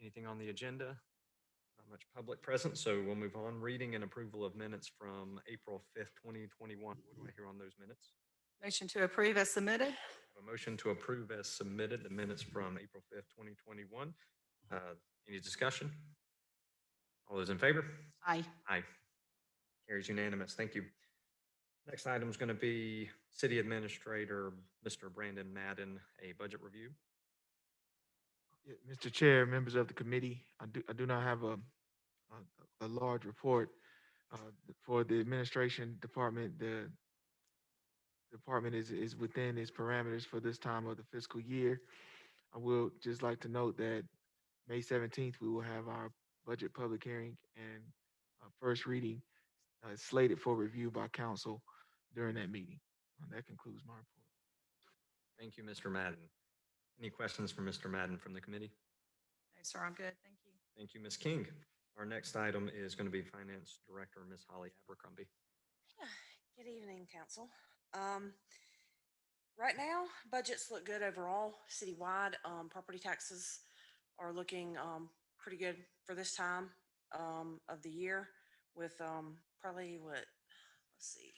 Anything on the agenda? Not much public present, so we'll move on. Reading and approval of minutes from April 5th, 2021. What do I hear on those minutes? Motion to approve as submitted. A motion to approve as submitted, the minutes from April 5th, 2021. Any discussion? All those in favor? Aye. Aye. Carries unanimous. Thank you. Next item is going to be City Administrator, Mr. Brandon Madden, a budget review. Yeah, Mr. Chair, members of the committee, I do not have a large report. For the administration department, the department is within its parameters for this time of the fiscal year. I will just like to note that May 17th, we will have our budget public hearing and first reading slated for review by council during that meeting. That concludes my report. Thank you, Mr. Madden. Any questions for Mr. Madden from the committee? No, sir, I'm good. Thank you. Thank you, Ms. King. Our next item is going to be Finance Director, Ms. Holly Abercrombie. Good evening, council. Right now, budgets look good overall, citywide. Property taxes are looking pretty good for this time of the year with probably let's see,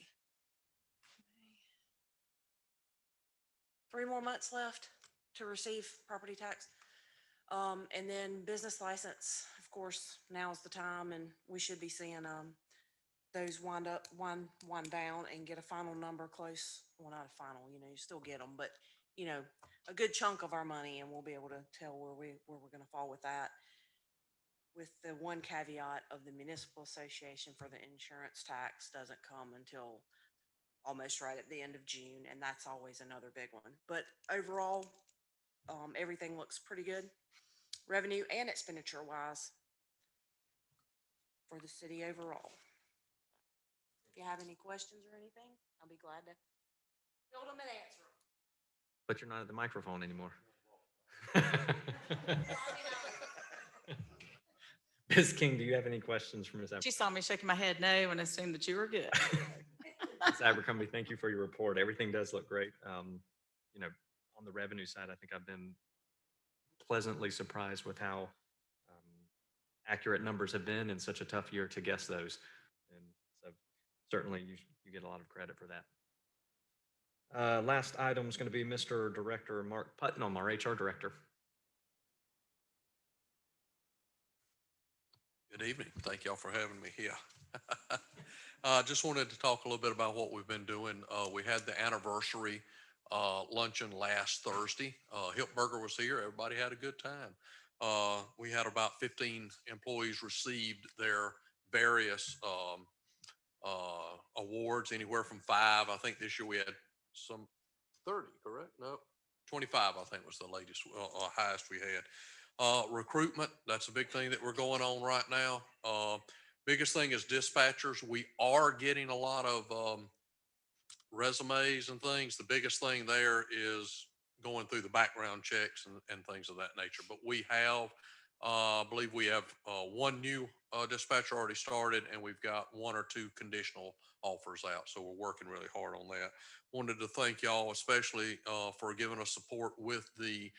3 more months left to receive property tax. And then business license, of course, now's the time, and we should be seeing those wind down and get a final number close. Well, not a final, you still get them, but a good chunk of our money, and we'll be able to tell where we're going to fall with that. With the one caveat of the municipal association for the insurance tax doesn't come until almost right at the end of June, and that's always another big one. But overall, everything looks pretty good, revenue and expenditure wise, for the city overall. If you have any questions or anything, I'll be glad to field them and answer them. But you're not at the microphone anymore. Ms. King, do you have any questions for Ms. She saw me shaking my head no and assumed that you were good. Ms. Abercrombie, thank you for your report. Everything does look great. On the revenue side, I think I've been pleasantly surprised with how accurate numbers have been in such a tough year to guess those. And so certainly you get a lot of credit for that. Last item is going to be Mr. Director Mark Putnam, our HR Director. Good evening. Thank y'all for having me here. Just wanted to talk a little bit about what we've been doing. We had the anniversary luncheon last Thursday. Hiltberger was here. Everybody had a good time. We had about 15 employees received their various awards, anywhere from 5. I think this year we had some 30, correct? No, 25, I think was the latest, highest we had. Recruitment, that's a big thing that we're going on right now. Biggest thing is dispatchers. We are getting a lot of resumes and things. The biggest thing there is going through the background checks and things of that nature. But we have, I believe we have one new dispatcher already started, and we've got 1 or 2 conditional offers out. So we're working really hard on that. Wanted to thank y'all, especially for giving us support with the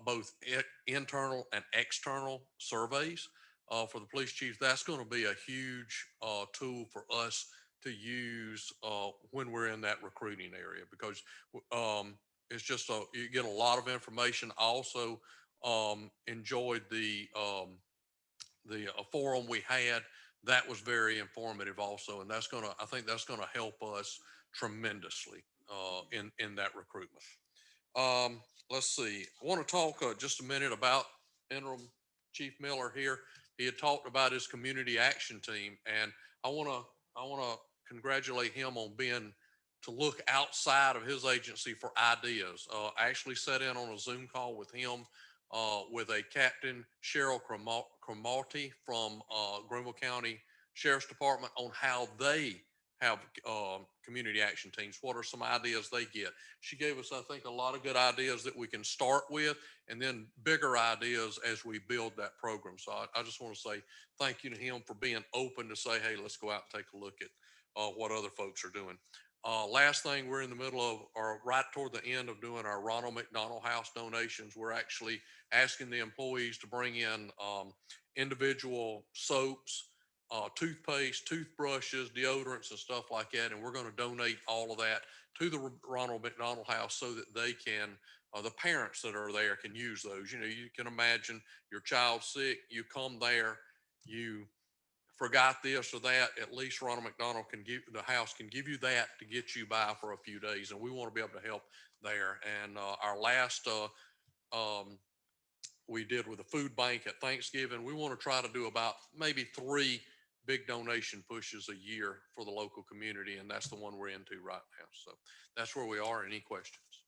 both internal and external surveys for the police chief. That's going to be a huge tool for us to use when we're in that recruiting area, because it's just you get a lot of information. I also enjoyed the forum we had. That was very informative also, and that's going to, I think that's going to help us tremendously in that recruitment. Let's see. I want to talk just a minute about interim Chief Miller here. He had talked about his community action team, and I want to congratulate him on being to look outside of his agency for ideas. I actually sat in on a Zoom call with him with a Captain Cheryl Cromartie from Greenville County Sheriff's Department on how they have community action teams. What are some ideas they get? She gave us, I think, a lot of good ideas that we can start with, and then bigger ideas as we build that program. So I just want to say thank you to him for being open to say, hey, let's go out and take a look at what other folks are doing. Last thing, we're in the middle of, or right toward the end of doing our Ronald McDonald House donations. We're actually asking the employees to bring in individual soaps, toothpaste, toothbrushes, deodorants, and stuff like that. And we're going to donate all of that to the Ronald McDonald House so that they can, the parents that are there can use those. You know, you can imagine your child's sick, you come there, you forgot this or that. At least Ronald McDonald can give, the house can give you that to get you by for a few days. And we want to be able to help there. And our last, we did with the food bank at Thanksgiving. We want to try to do about maybe 3 big donation pushes a year for the local community, and that's the one we're into right now. So that's where we are. Any questions?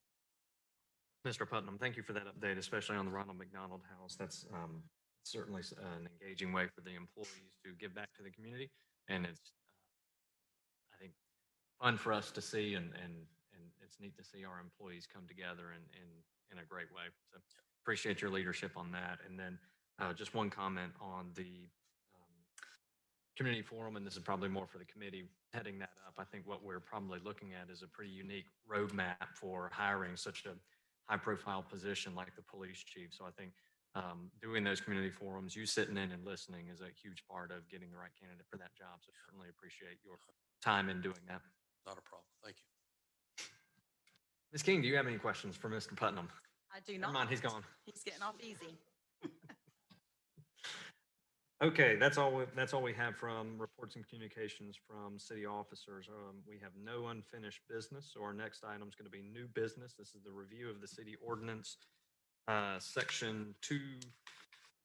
Mr. Putnam, thank you for that update, especially on the Ronald McDonald House. That's certainly an engaging way for the employees to give back to the community, and it's I think fun for us to see, and it's neat to see our employees come together in a great way. So appreciate your leadership on that. And then just one comment on the community forum, and this is probably more for the committee heading that up. I think what we're probably looking at is a pretty unique roadmap for hiring such a high profile position like the police chief. So I think doing those community forums, you sitting in and listening, is a huge part of getting the right candidate for that job. So certainly appreciate your time in doing that. Not a problem. Thank you. Ms. King, do you have any questions for Mr. Putnam? I do Never not. mind, he's gone. He's getting off easy. Okay, that's all we have from reports and communications from city officers. We have no unfinished business, so our next item is going to be new business. This is the review of the city ordinance, section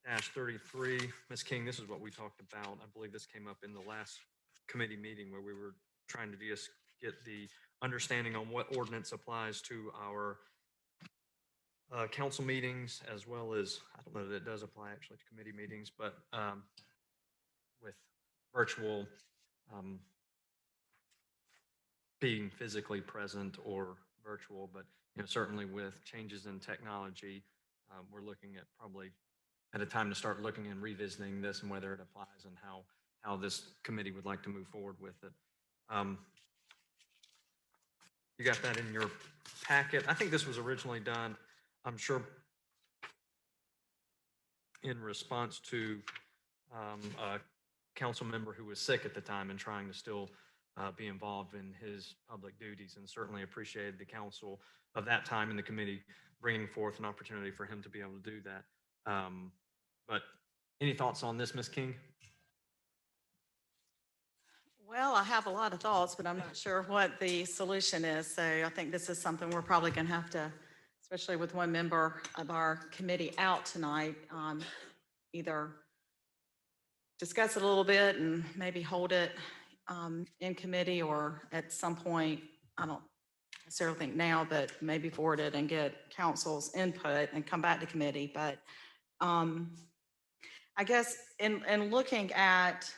2-33. Ms. King, this is what we talked about. I believe this came up in the last committee meeting where we were trying to just get the understanding on what ordinance applies to our council meetings, as well as, I don't know that it does apply actually to committee meetings, but with virtual being physically present or virtual, but certainly with changes in technology, we're looking at probably at a time to start looking and revisiting this and whether it applies and how this committee would like to move forward with it. You got that in your packet. I think this was originally done, I'm sure, in response to a council member who was sick at the time and trying to still be involved in his public duties, and certainly appreciated the council of that time in the committee bringing forth an opportunity for him to be able to do that. But any thoughts on this, Ms. King? Well, I have a lot of thoughts, but I'm not sure what the solution is. So I think this is something we're probably going to have to, especially with one member of our committee out tonight, either discuss it a little bit and maybe hold it in committee, or at some point, I don't necessarily think now, but maybe forward it and get council's input and come back to committee. But I guess in looking at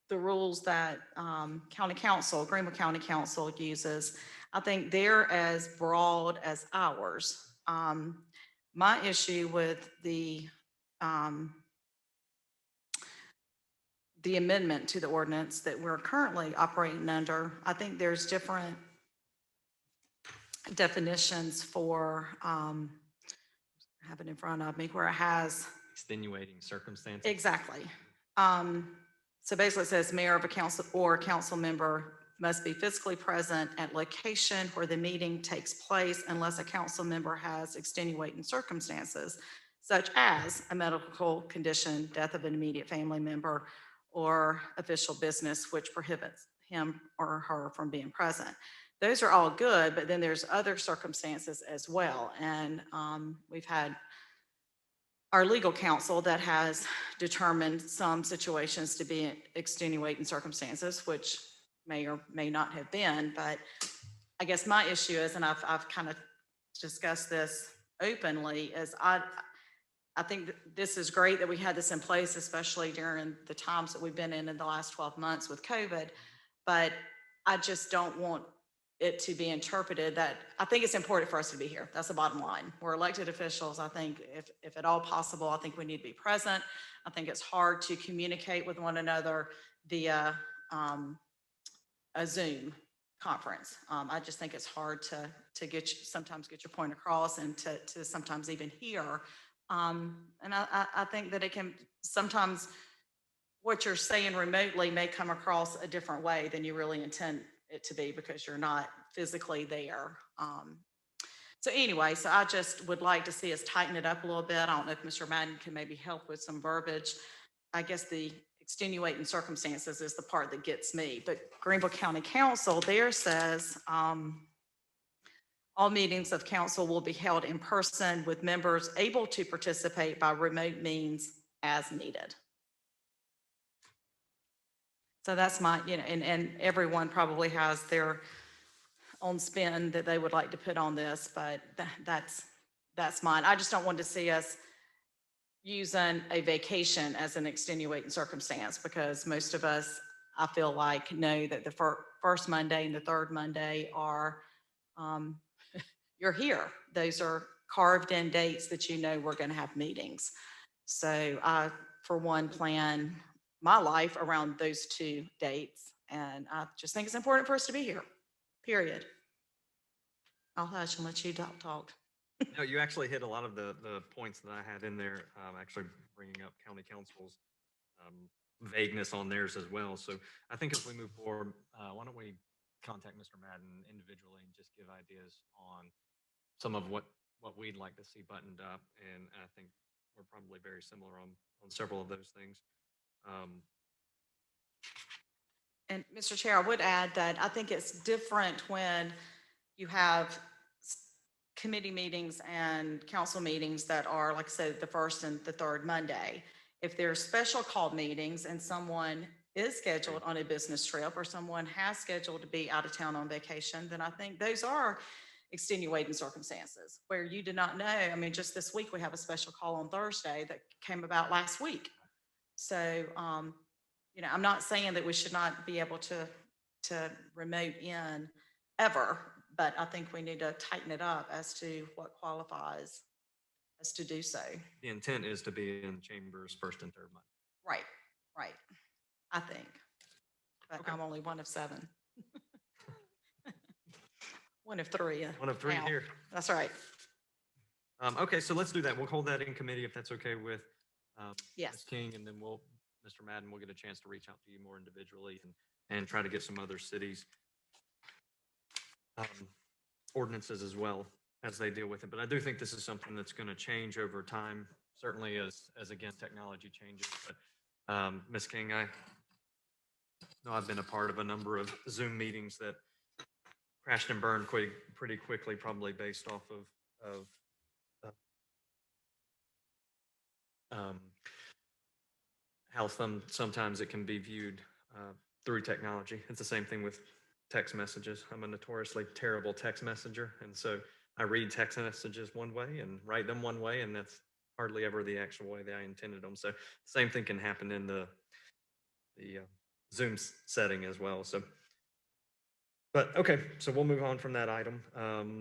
the rules that county council, Greenville County Council uses, I think they're as broad as ours. My issue with the amendment to the ordinance that we're currently operating under, I think there's different definitions for, I have it in front of me, where it has Extenuating circumstances. exactly. So basically it says mayor of a council or a council member must be physically present at location where the meeting takes place unless a council member has extenuating circumstances, such as a medical condition, death of an immediate family member, or official business which prohibits him or her from being present. Those are all good, but then there's other circumstances as well. And we've had our legal counsel that has determined some situations to be extenuating circumstances, which may or may not have been. But I guess my issue is, and I've kind of discussed this openly, is I think that this is great that we had this in place, especially during the times that we've been in the last 12 months with COVID. But I just don't want it to be interpreted that, I think it's important for us to be here. That's the bottom line. We're elected officials. I think if at all possible, I think we need to be present. I think it's hard to communicate with one another via a Zoom conference. I just think it's hard to sometimes get your point across and to sometimes even hear. And I think that it can sometimes, what you're saying remotely may come across a different way than you really intend it to be, because you're not physically there. So anyway, so I just would like to see us tighten it up a little bit. I don't know if Mr. Madden can maybe help with some verbiage. I guess the extenuating circumstances is the part that gets me, but Greenville County Council there says, all meetings of council will be held in person with members able to participate by remote means as needed. So that's my, and everyone probably has their own spin that they would like to put on this, but that's mine. I just don't want to see us using a vacation as an extenuating circumstance, because most of us, I feel like, know that the first Monday and the third Monday are, you're here. Those are carved in dates that we're going to have meetings. So I, for one, plan my life around those two dates. And I just think it's important for us to be here, period. I'll hush and let you talk. No, you actually hit a lot of the points that I had in there, actually bringing up county council's vagueness on theirs as well. So I think as we move forward, why don't we contact Mr. Madden individually and just give ideas on some of what we'd like to see buttoned up. And I think we're probably very similar on several of those things. And Mr. Chair, I would add that I think it's different when you have committee meetings and council meetings that are, like I said, the first and the third Monday. If there's special called meetings and someone is scheduled on a business trip, or someone has scheduled to be out of town on vacation, then I think those are extenuating circumstances where you did not know. I mean, just this week, we have a special call on Thursday that came about last week. So, I'm not saying that we should not be able to remote in ever, but I think we need to tighten it up as to what qualifies as to do so. The intent is to be in chambers first and third month. Right. I think, but Okay. I'm only one of 7. One of 3. One of 3 now. here. That's right. Okay, so let's do that. We'll hold that in committee if that's okay with Yes. Ms. King, and then Mr. Madden, we'll get a chance to reach out to you more individually and try to get some other cities' ordinances as well as they deal with it. But I do think this is something that's going to change over time, certainly as again, technology changes. But Ms. King, know I've been a part of a number of Zoom meetings that crashed and burned pretty quickly, probably based off of how sometimes it can be viewed through technology. It's the same thing with text messages. I'm a notoriously terrible text messenger, and so I read text messages one way and write them one way, and that's hardly ever the actual way that I intended them. So same thing can happen in the Zoom setting as well. So, but okay, so we'll move on from that item.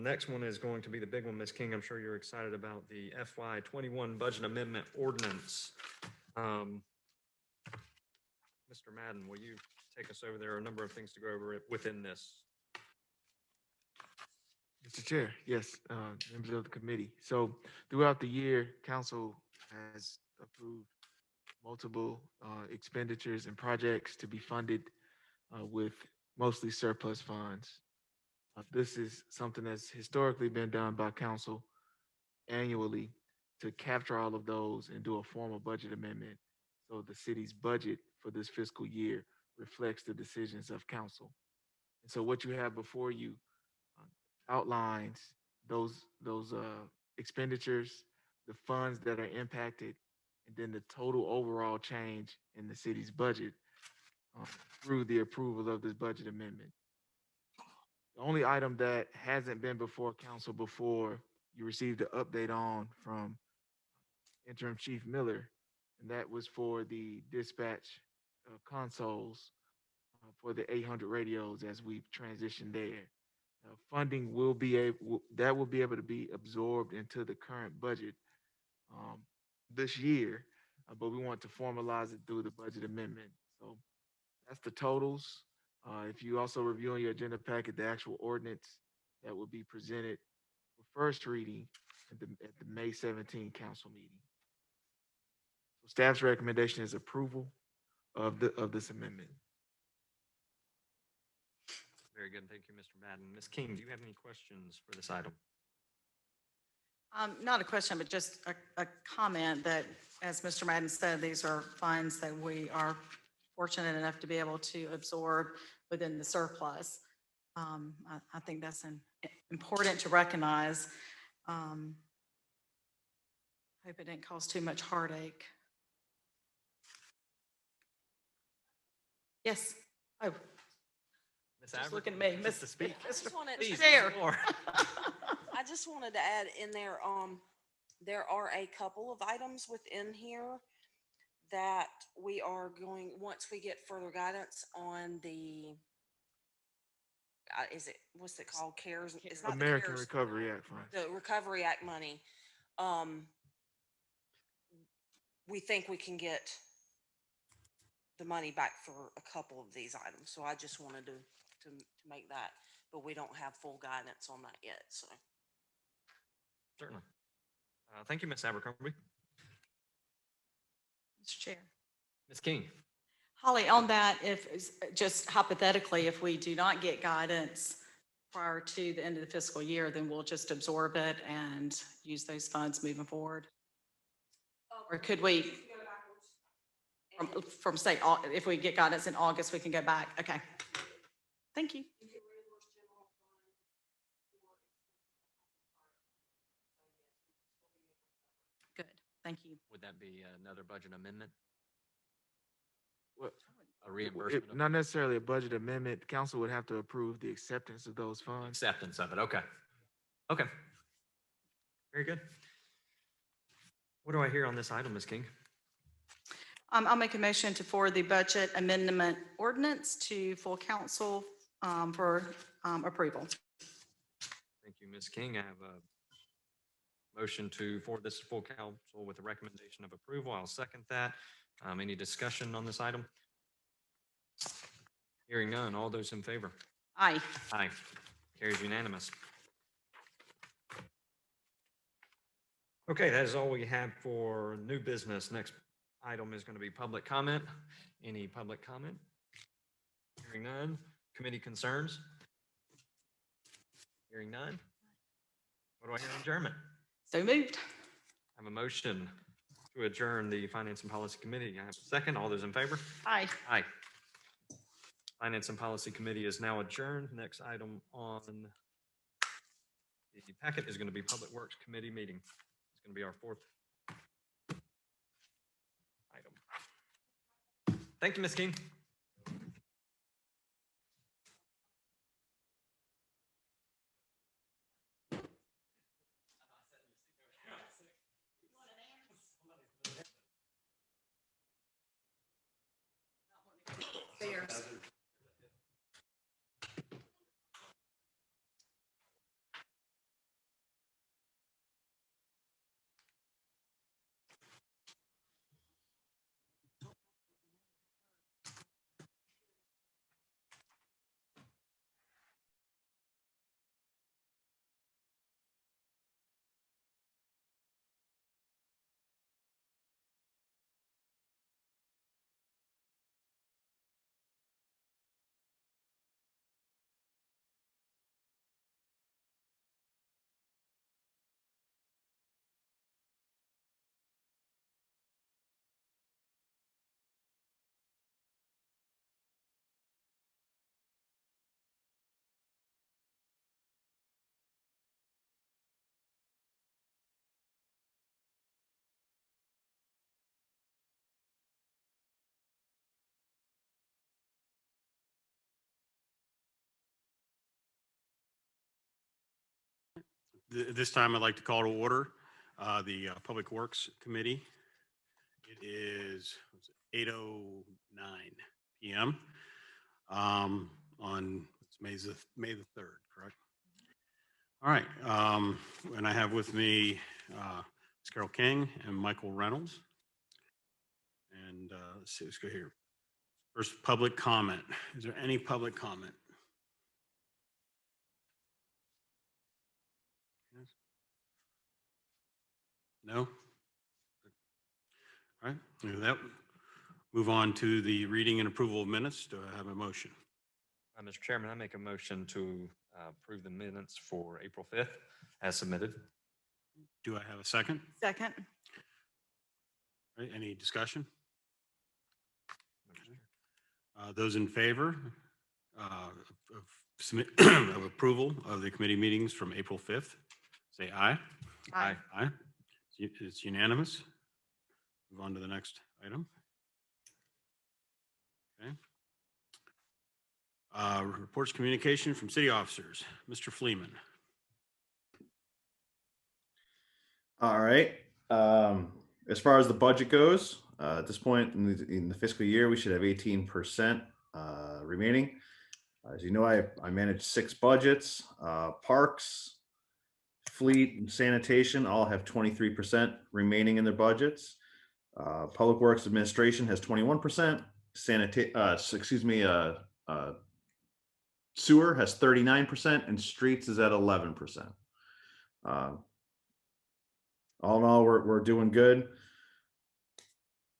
Next one is going to be the big one, Ms. King. I'm sure you're excited about the FY21 budget amendment ordinance. Mr. Madden, will you take us over? There are a number of things to go over within this. Mr. Chair, yes, members of the committee. So throughout the year, council has approved multiple expenditures and projects to be funded with mostly surplus funds. This is something that's historically been done by council annually to capture all of those and do a formal budget amendment. So the city's budget for this fiscal year reflects the decisions of council. And so what you have before you outlines those expenditures, the funds that are impacted, and then the total overall change in the city's budget through the approval of this budget amendment. The only item that hasn't been before council before you received an update on from Interim Chief Miller, and that was for the dispatch consoles for the 800 radios as we transition there. Funding will be able to be absorbed into the current budget this year, but we want to formalize it through the budget amendment. So that's the totals. If you also review in your agenda packet the actual ordinance that will be presented for first reading at the May 17 council meeting. So staff's recommendation is approval of this amendment. Very good. Thank you, Mr. Madden. Ms. King, do you have any questions for this item? Not a question, but just a comment that, as Mr. Madden said, these are funds that we are fortunate enough to be able to absorb within the surplus. I think that's important to recognize. Hope it didn't cause too much heartache. Yes. Oh. Just look at me, Mr. Speak. Mr. Chair. I just wanted to add in there, there are a couple of items within here that we are going, once we get further guidance on the, what's it called? CARES? It's not the American CARES, Recovery Act funds. the Recovery Act money. We think we can get the money back for a couple of these items. So I just wanted to make that, but we don't have full guidance on that yet, so. Certainly. Thank you, Ms. Abercrombie. Mr. Chair. Ms. King. Holly, on that, if, just hypothetically, if we do not get guidance prior to the end of the fiscal year, then we'll just absorb it and use those funds moving forward? Or could we, from say, if we get guidance in August, we can go back? Okay. Thank you. Good. Thank you. Would that be another budget amendment? What? A reimbursement? Not necessarily a budget amendment. Council would have to approve the acceptance of those funds. Acceptance of it. Okay. Okay. Very good. What do I hear on this item, Ms. King? I'll make a motion to forward the budget amendment ordinance to full council for approval. Thank you, Ms. King. I have a motion to forward this to full council with a recommendation of approval. I'll second that. Any discussion on this item? Hearing none. All those in favor? Aye. Aye. Carries unanimous. Okay, that is all we have for new business. Next item is going to be public comment. Any public comment? Hearing none. Committee concerns? Hearing none. What do I hear on adjournment? So moved. I have a motion to adjourn the Finance and Policy Committee. I have a second. All those in favor? Aye. Aye. Finance and Policy Committee is now adjourned. Next item on the packet is going to be Public Works Committee meeting. It's going to be our fourth item. Thank you, Ms. King. Stairs. This time I'd like to call to order the Public Works Committee. It is 8:09 PM on May the 3rd, correct? All right. And I have with me Ms. Carol King and Michael Reynolds. And let's see, let's go here. First, public comment. Is there any public comment? Yes. No? All right. With that, move on to the reading and approval of minutes. Do I have a motion? Mr. Chairman, I make a motion to approve the minutes for April 5th as submitted. Do I have a second? Second. All right, any discussion? Those in favor of approval of the committee meetings from April 5th, say aye. Aye. Aye. It's unanimous. Move on to the next item. Okay. Reports communication from city officers. Mr. Fleeman. All right. As far as the budget goes, at this point in the fiscal year, we should have 18% remaining. As you know, I manage 6 budgets. Parks, fleet, and sanitation all have 23% remaining in their budgets. Public Works Administration has 21%. Sewer has 39%, and streets is at 11%. All in all, we're doing good.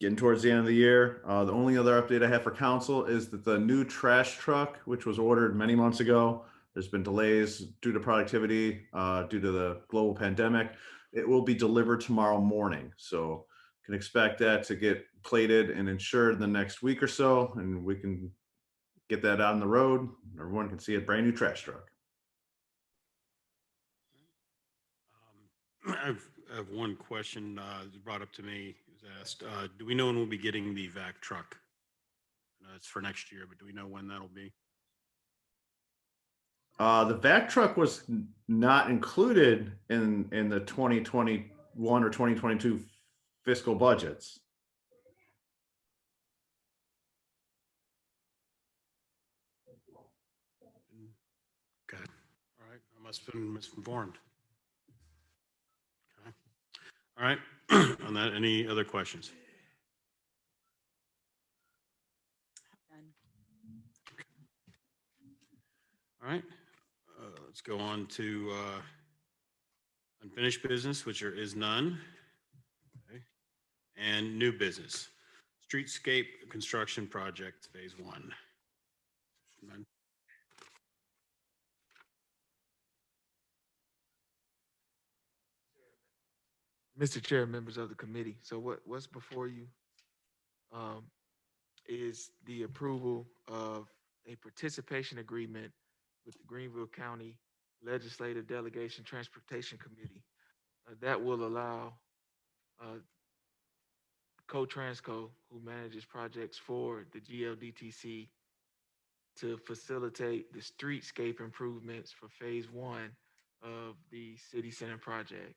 Getting towards the end of the year. The only other update I have for council is that the new trash truck, which was ordered many months ago, there's been delays due to productivity, due to the global pandemic. It will be delivered tomorrow morning. So can expect that to get plated and insured in the next week or so, and we can get that out on the road. Everyone can see a brand new trash truck. I have one question brought up to me. It was asked, do we know when we'll be getting the vac truck? It's for next year, but do we know when that'll be? The vac truck was not included in the 2021 or 2022 fiscal budgets. Okay. All right. I must have been misinformed. Okay. All right. On that, any other questions? All right. Let's go on to unfinished business, which there is none. Okay. And new business. Streetscape construction project, phase 1. None. Mr. Chair, members of the committee, so what's before you is the approval of a participation agreement with the Greenville County Legislative Delegation Transportation Committee. That will allow Co-Transco, who manages projects for the GLDTC, to facilitate the streetscape improvements for phase 1 of the city center project.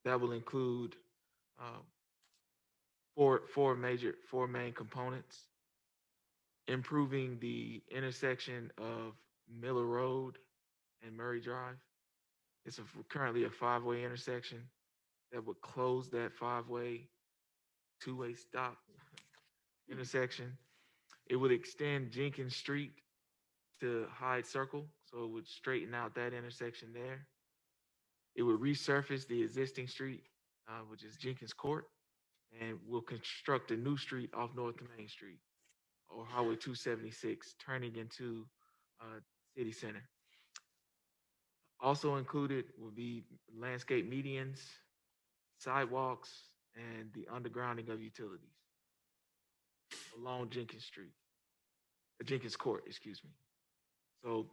That will include four main components: improving the intersection of Miller Road and Murray Drive. It's currently a 5-way intersection that would close that 5-way, 2-way stop intersection. It would extend Jenkins Street to Hyde Circle, so it would straighten out that intersection there. It would resurface the existing street, which is Jenkins Court, and will construct a new street off North Main Street or Highway 276, turning into City Center. Also included will be landscape medians, sidewalks, and the undergrounding of utilities along Jenkins Street, Jenkins Court, excuse me. So,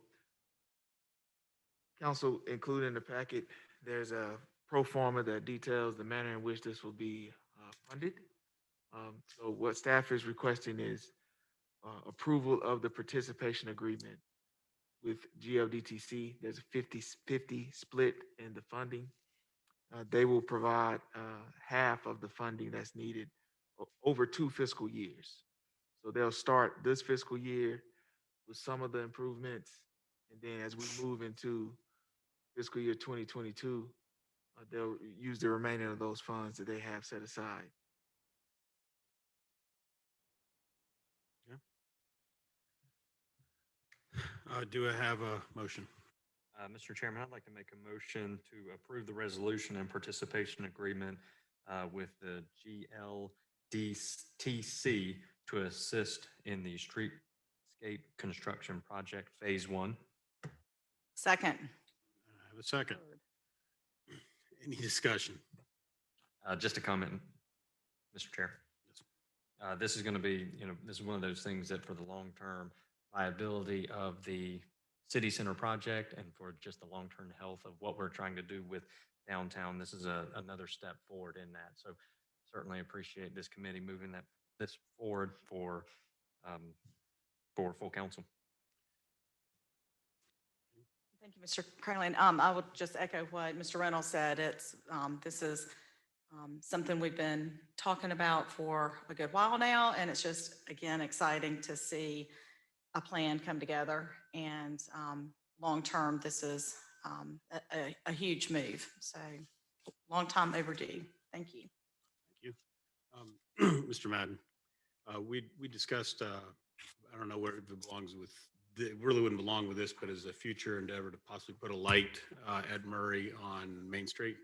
council included in the packet, there's a pro forma that details the manner in which this will be funded. So what staff is requesting is approval of the participation agreement with GLDTC. There's a 50-50 split in the funding. They will provide half of the funding that's needed over 2 fiscal years. So they'll start this fiscal year with some of the improvements, and then as we move into fiscal year 2022, they'll use the remainder of those funds that they have set aside. Do I have a motion? Mr. Chairman, I'd like to make a motion to approve the resolution and participation agreement with the GLDTC to assist in the streetscape construction project phase 1. Second. I have a second. Any discussion? Just a comment, Mr. Chair. This is going to be, this is one of those things that for the long-term viability of the city center project and for just the long-term health of what we're trying to do with downtown, this is another step forward in that. So certainly appreciate this committee moving this forward for full council. Thank you, Mr. Carlin. I would just echo what Mr. Reynolds said. This is something we've been talking about for a good while now, and it's just, again, exciting to see a plan come together. And long-term, this is a huge move. So long time overdue. Thank you. Thank you. Mr. Madden, we discussed, I don't know where it belongs with, it really wouldn't belong with this, but as a future endeavor to possibly put a light at Murray on Main Street.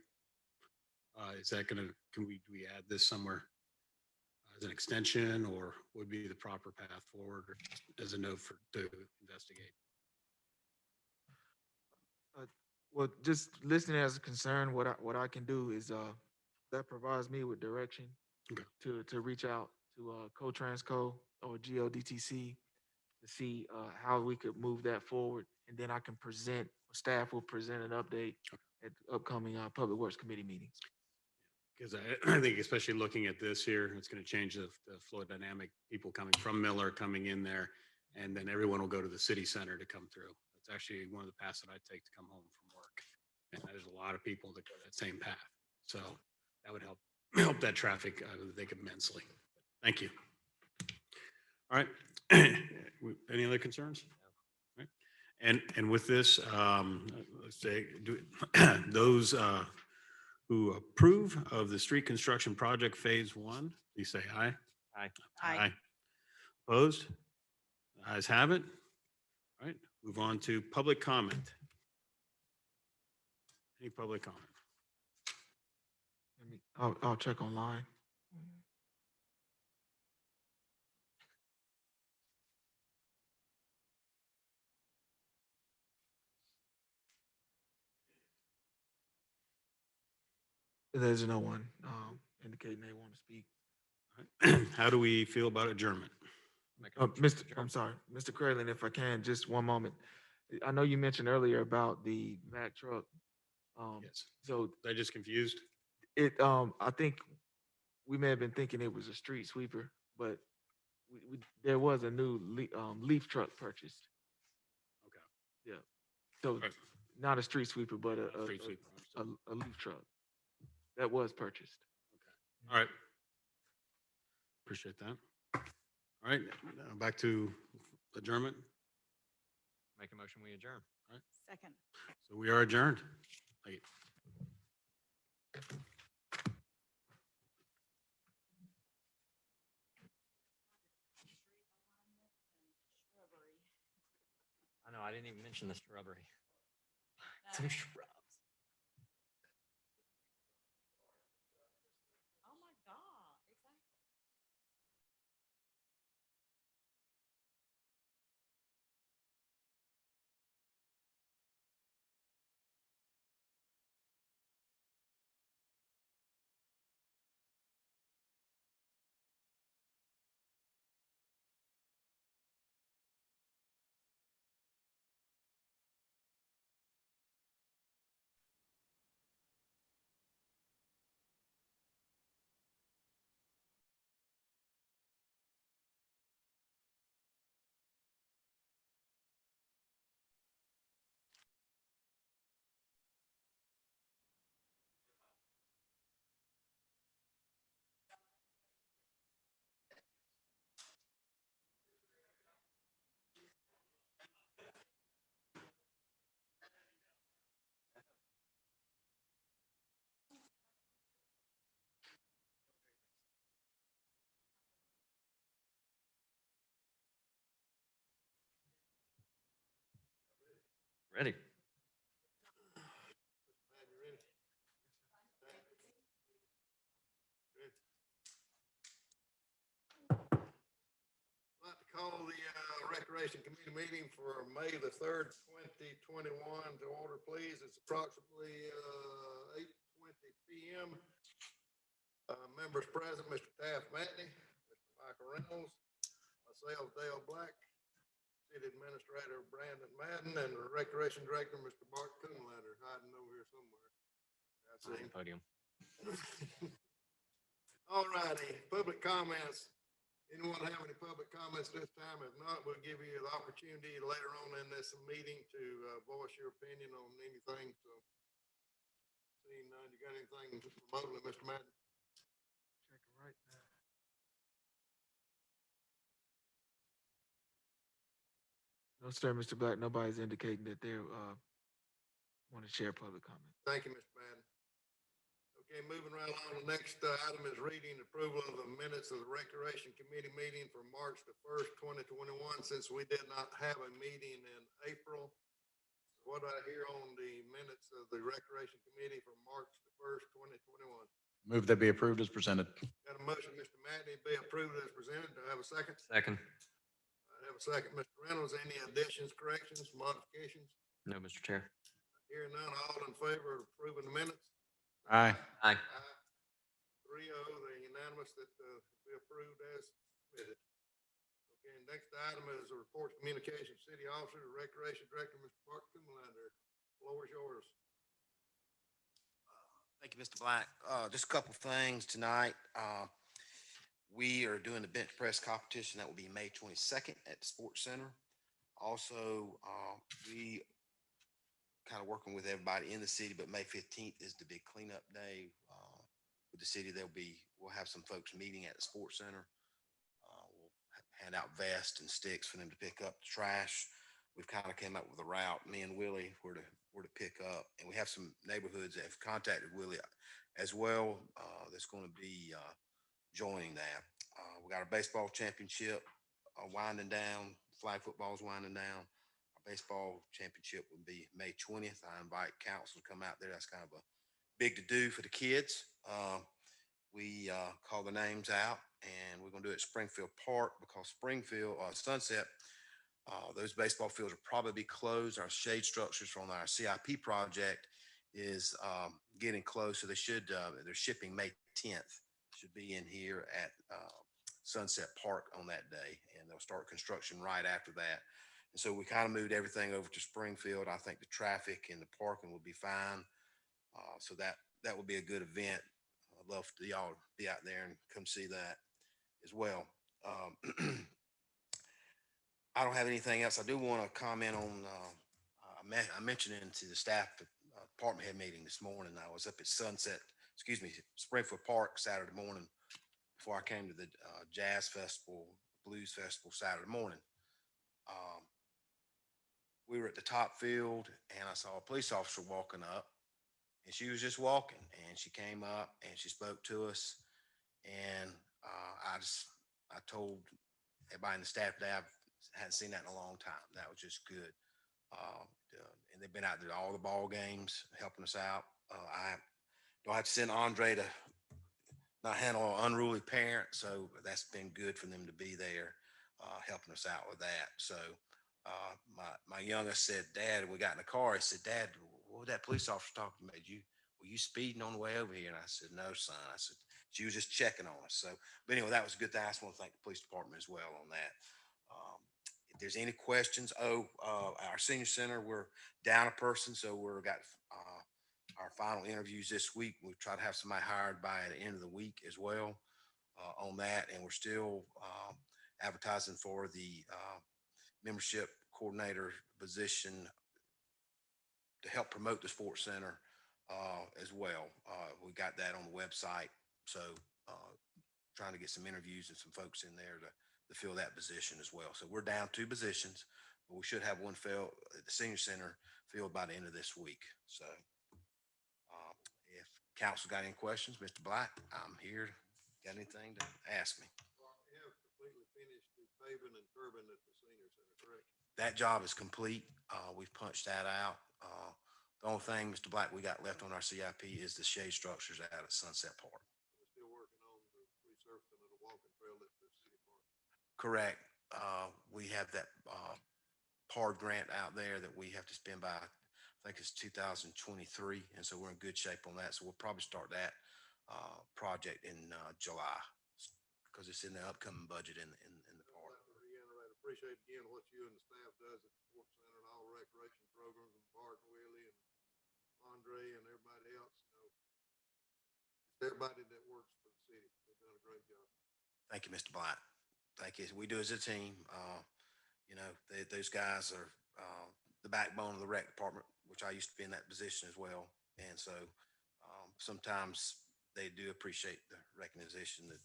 Is that do we add this somewhere as an extension, or would be the proper path forward, or as a note to investigate? Well, just listening as a concern, what I can do is that provides me with direction to reach out to Co-Transco or GLDTC to see how we could move that forward, and then I can present. Staff will present an update at upcoming Public Works Committee meetings. Because I think, especially looking at this here, it's going to change the flow dynamic. People coming from Miller coming in there, and then everyone will go to the city center to come through. It's actually one of the paths that I take to come home from work, and there's a lot of people that go that same path. So that would help that traffic, I would think, immensely. Thank you. All right. Any other concerns? All right. And with this, let's say those who approve of the street construction project phase 1, please say aye. Aye. Aye. Opposed? Ayes have it. All right. Move on to public comment. Any public comment? I'll check online. There's no one indicating they want to speak. How do we feel about adjournment? Make a motion to Mr., adjourn. I'm sorry, Mr. Krayling, if I can, just one moment. I know you mentioned earlier about the Mack truck. Yes. So They just confused? I think we may have been thinking it was a street sweeper, but there was a new leaf truck purchased. Okay. Yeah. So Right. not a street sweeper, but Street sweeper. a leaf truck that was purchased. All right. Appreciate that. All right, now back to adjournment. Make a motion, we adjourn. Second. So we are adjourned. Thank you. I know, I didn't even mention the shrubbery. Some shrubs. Oh, my God. Exactly. Ready. I'd like to call the Recreation Committee meeting for May the 3rd, 2021 to order, please. It's approximately 8:20 PM. Members present, Mr. Taft Matney, Mr. Michael Reynolds, myself, Dale Black, City Administrator Brandon Madden, and the Recreation Director, Mr. Bart Coonlander, hiding over here somewhere. That's On the him. podium. All righty, public comments. Anyone have any public comments this time? If not, we'll give you the opportunity later on in this meeting to voice your opinion on anything. So, seeing none, you got anything remotely, Mr. Madden? Checking right now. No, sir, Mr. Black, nobody's indicating that they want to share public comment. Thank you, Mr. Madden. Okay, moving right along, the next item is reading approval of the minutes of the Recreation Committee meeting for March the 1st, 2021, since we did not have a meeting in April. What I hear on the minutes of the Recreation Committee for March the 1st, 2021. Move that be approved as presented. Got a motion, Mr. Madden, be approved as presented. Do I have a second? Second. I have a second, Mr. Reynolds. Any additions, corrections, modifications? No, Mr. Chair. Hearing none, all in favor of approving the minutes? Aye. Aye. 3-0, they're unanimous that we approved as submitted. Okay, next item is a report of communication, city officer, Recreation Director, Mr. Bart Kumlander. Floor is yours. Thank you, Mr. Black. Just a couple things tonight. We are doing the bench press competition. That will be May 22nd at the Sports Center. Also, we kind of working with everybody in the city, but May 15th is the big cleanup day. With the city, we'll have some folks meeting at the Sports Center. We'll hand out vests and sticks for them to pick up the trash. We've kind of came up with a route, me and Willie, where to pick up. And we have some neighborhoods that have contacted Willie as well. That's going to be joining that. We got our baseball championship winding down. Flag football is winding down. Our baseball championship will be May 20th. I invite council to come out there. That's kind of a big to do for the kids. We call the names out, and we're going to do it at Springfield Park because Springfield Sunset, those baseball fields will probably be closed. Our shade structures from our CIP project is getting close, so they're shipping May 10th. Should be in here at Sunset Park on that day, and they'll start construction right after that. And so we kind of moved everything over to Springfield. I think the traffic and the parking will be fine. So that will be a good event. I'd love for y'all to be out there and come see that as well. I don't have anything else. I do want to comment on, I mentioned it to the staff department head meeting this morning. I was up at Springfield Park Saturday morning before I came to the Jazz Festival, Blues Festival Saturday morning. We were at the top field and I saw a police officer walking up, and she was just walking, and she came up and she spoke to us. And I told everybody in the staff today, I hadn't seen that in a long time. That was just good. And they've been out there all the ball games helping us out. I don't have to send Andre to not handle an unruly parent, so that's been good for them to be there helping us out with that. So my youngest said, "Dad," we got in the car. He said, "Dad, what was that police officer talking about? Were you speeding on the way over here?" And I said, "No, son." I said, "She was just checking on us." So, but anyway, that was a good thing. I just want to thank the police department as well on that. If there's any questions, our senior center, we're down a person, so we've got our final interviews this week. We'll try to have somebody hired by the end of the week as well on that, and we're still advertising for the membership coordinator position to help promote the sports center as well. We got that on the website, so trying to get some interviews and some folks in there to fill that position as well. So we're down 2 positions, but we should have one filled at the senior center filled by the end of this week. So if council got any questions, Mr. Black, I'm here. Got anything to ask me? We have completely finished the paving and curbing at the senior center, correct? That job is complete. We've punched that out. The only thing, Mr. Black, we got left on our CIP is the shade structures out at Sunset Park. We're still working on the resurfacing of the walking trail at the city park. Correct. We have that PARD grant out there that we have to spend by, I think it's 2023. And so we're in good shape on that. So we'll probably start that project in July because it's in the upcoming budget in the park. I appreciate again what you and the staff does at the sports center and all the recreation programs, and Bart and Willie and Andre and everybody else. It's everybody that works for the city. They've done a great job. Thank you, Mr. Black. Thank you. We do as a team. Those guys are the backbone of the rec department, which I used to be in that position as well. And so sometimes they do appreciate the recognition that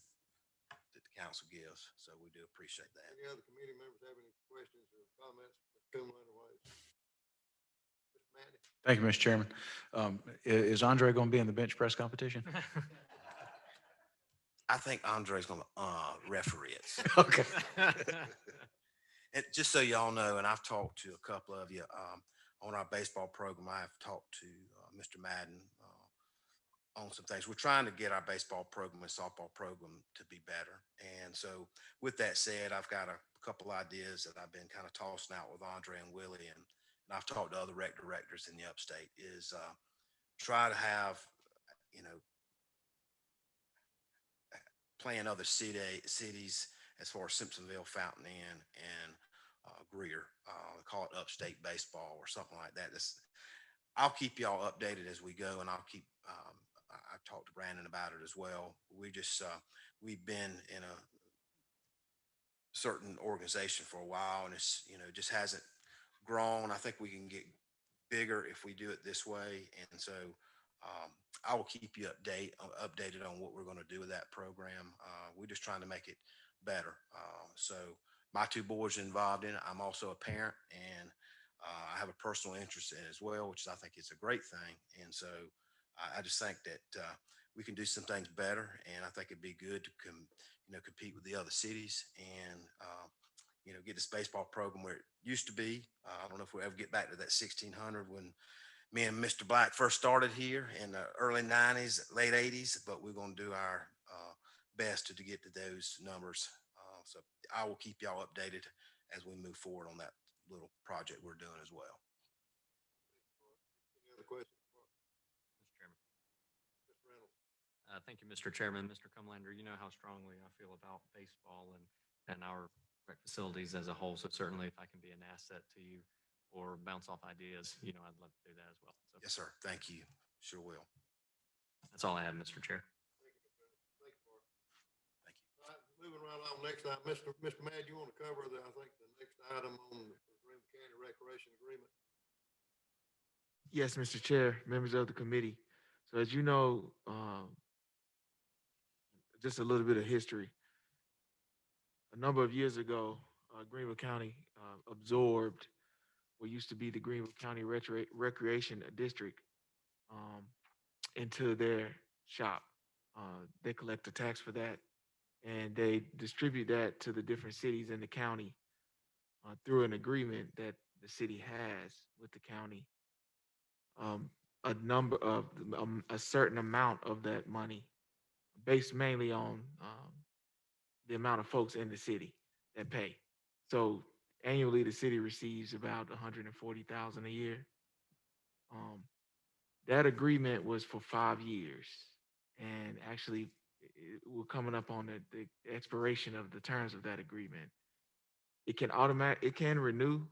the council gives. So we do appreciate that. Any other committee members have any questions or comments? Mr. Manning? Thank you, Mr. Chairman. Is Andre going to be in the bench press competition? I think Andre's going to referee it. Okay. And just so y'all know, and I've talked to a couple of you on our baseball program, I have talked to Mr. Madden on some things. We're trying to get our baseball program and softball program to be better. And so with that said, I've got a couple ideas that I've been kind of tossing out with Andre and Willie, and I've talked to other rec directors in the upstate, is try to have, playing other cities as far as Simpsonville, Fountain Inn, and Greer. Call it upstate baseball or something like that. I'll keep y'all updated as we go, and I'll keep. I've talked to Brandon about it as well. We've been in a certain organization for a while, and it's just hasn't grown. I think we can get bigger if we do it this way, and so I will keep you updated on what we're going to do with that program. We're just trying to make it better. So my 2 boys are involved in it. I'm also a parent, and I have a personal interest in it as well, which I think is a great thing. And so I just think that we can do some things better, and I think it'd be good to compete with the other cities and get this baseball program where it used to be. I don't know if we'll ever get back to that 1600 when me and Mr. Black first started here in the early 90s, late 80s, but we're going to do our best to get to those numbers. So I will keep y'all updated as we move forward on that little project we're doing as well. Any other questions? Mr. Chairman. Mr. Reynolds? Thank you, Mr. Chairman. Mr. Cumlander, you know how strongly I feel about baseball and our rec facilities as a whole. So certainly if I can be an asset to you or bounce off ideas, I'd love to do that as well. So Yes, sir. Thank you. Sure will. that's all I have, Mr. Chair. Thank you, Mark. All right, moving right along, next item, Mr. Mad, you want to cover I think the next item on the Green County Recreation Agreement? Yes, Mr. Chair, members of the committee. So as you know, just a little bit of history. A number of years ago, Greenville County absorbed what used to be the Greenville County Recreation District into their shop. They collect a tax for that, and they distribute that to the different cities in the county through an agreement that the city has with the county. A number of a certain amount of that money, based mainly on the amount of folks in the city that pay. So annually, the city receives about 140,000 a year. That agreement was for 5 years, and actually, we're coming up on the expiration of the terms of that agreement. It can renew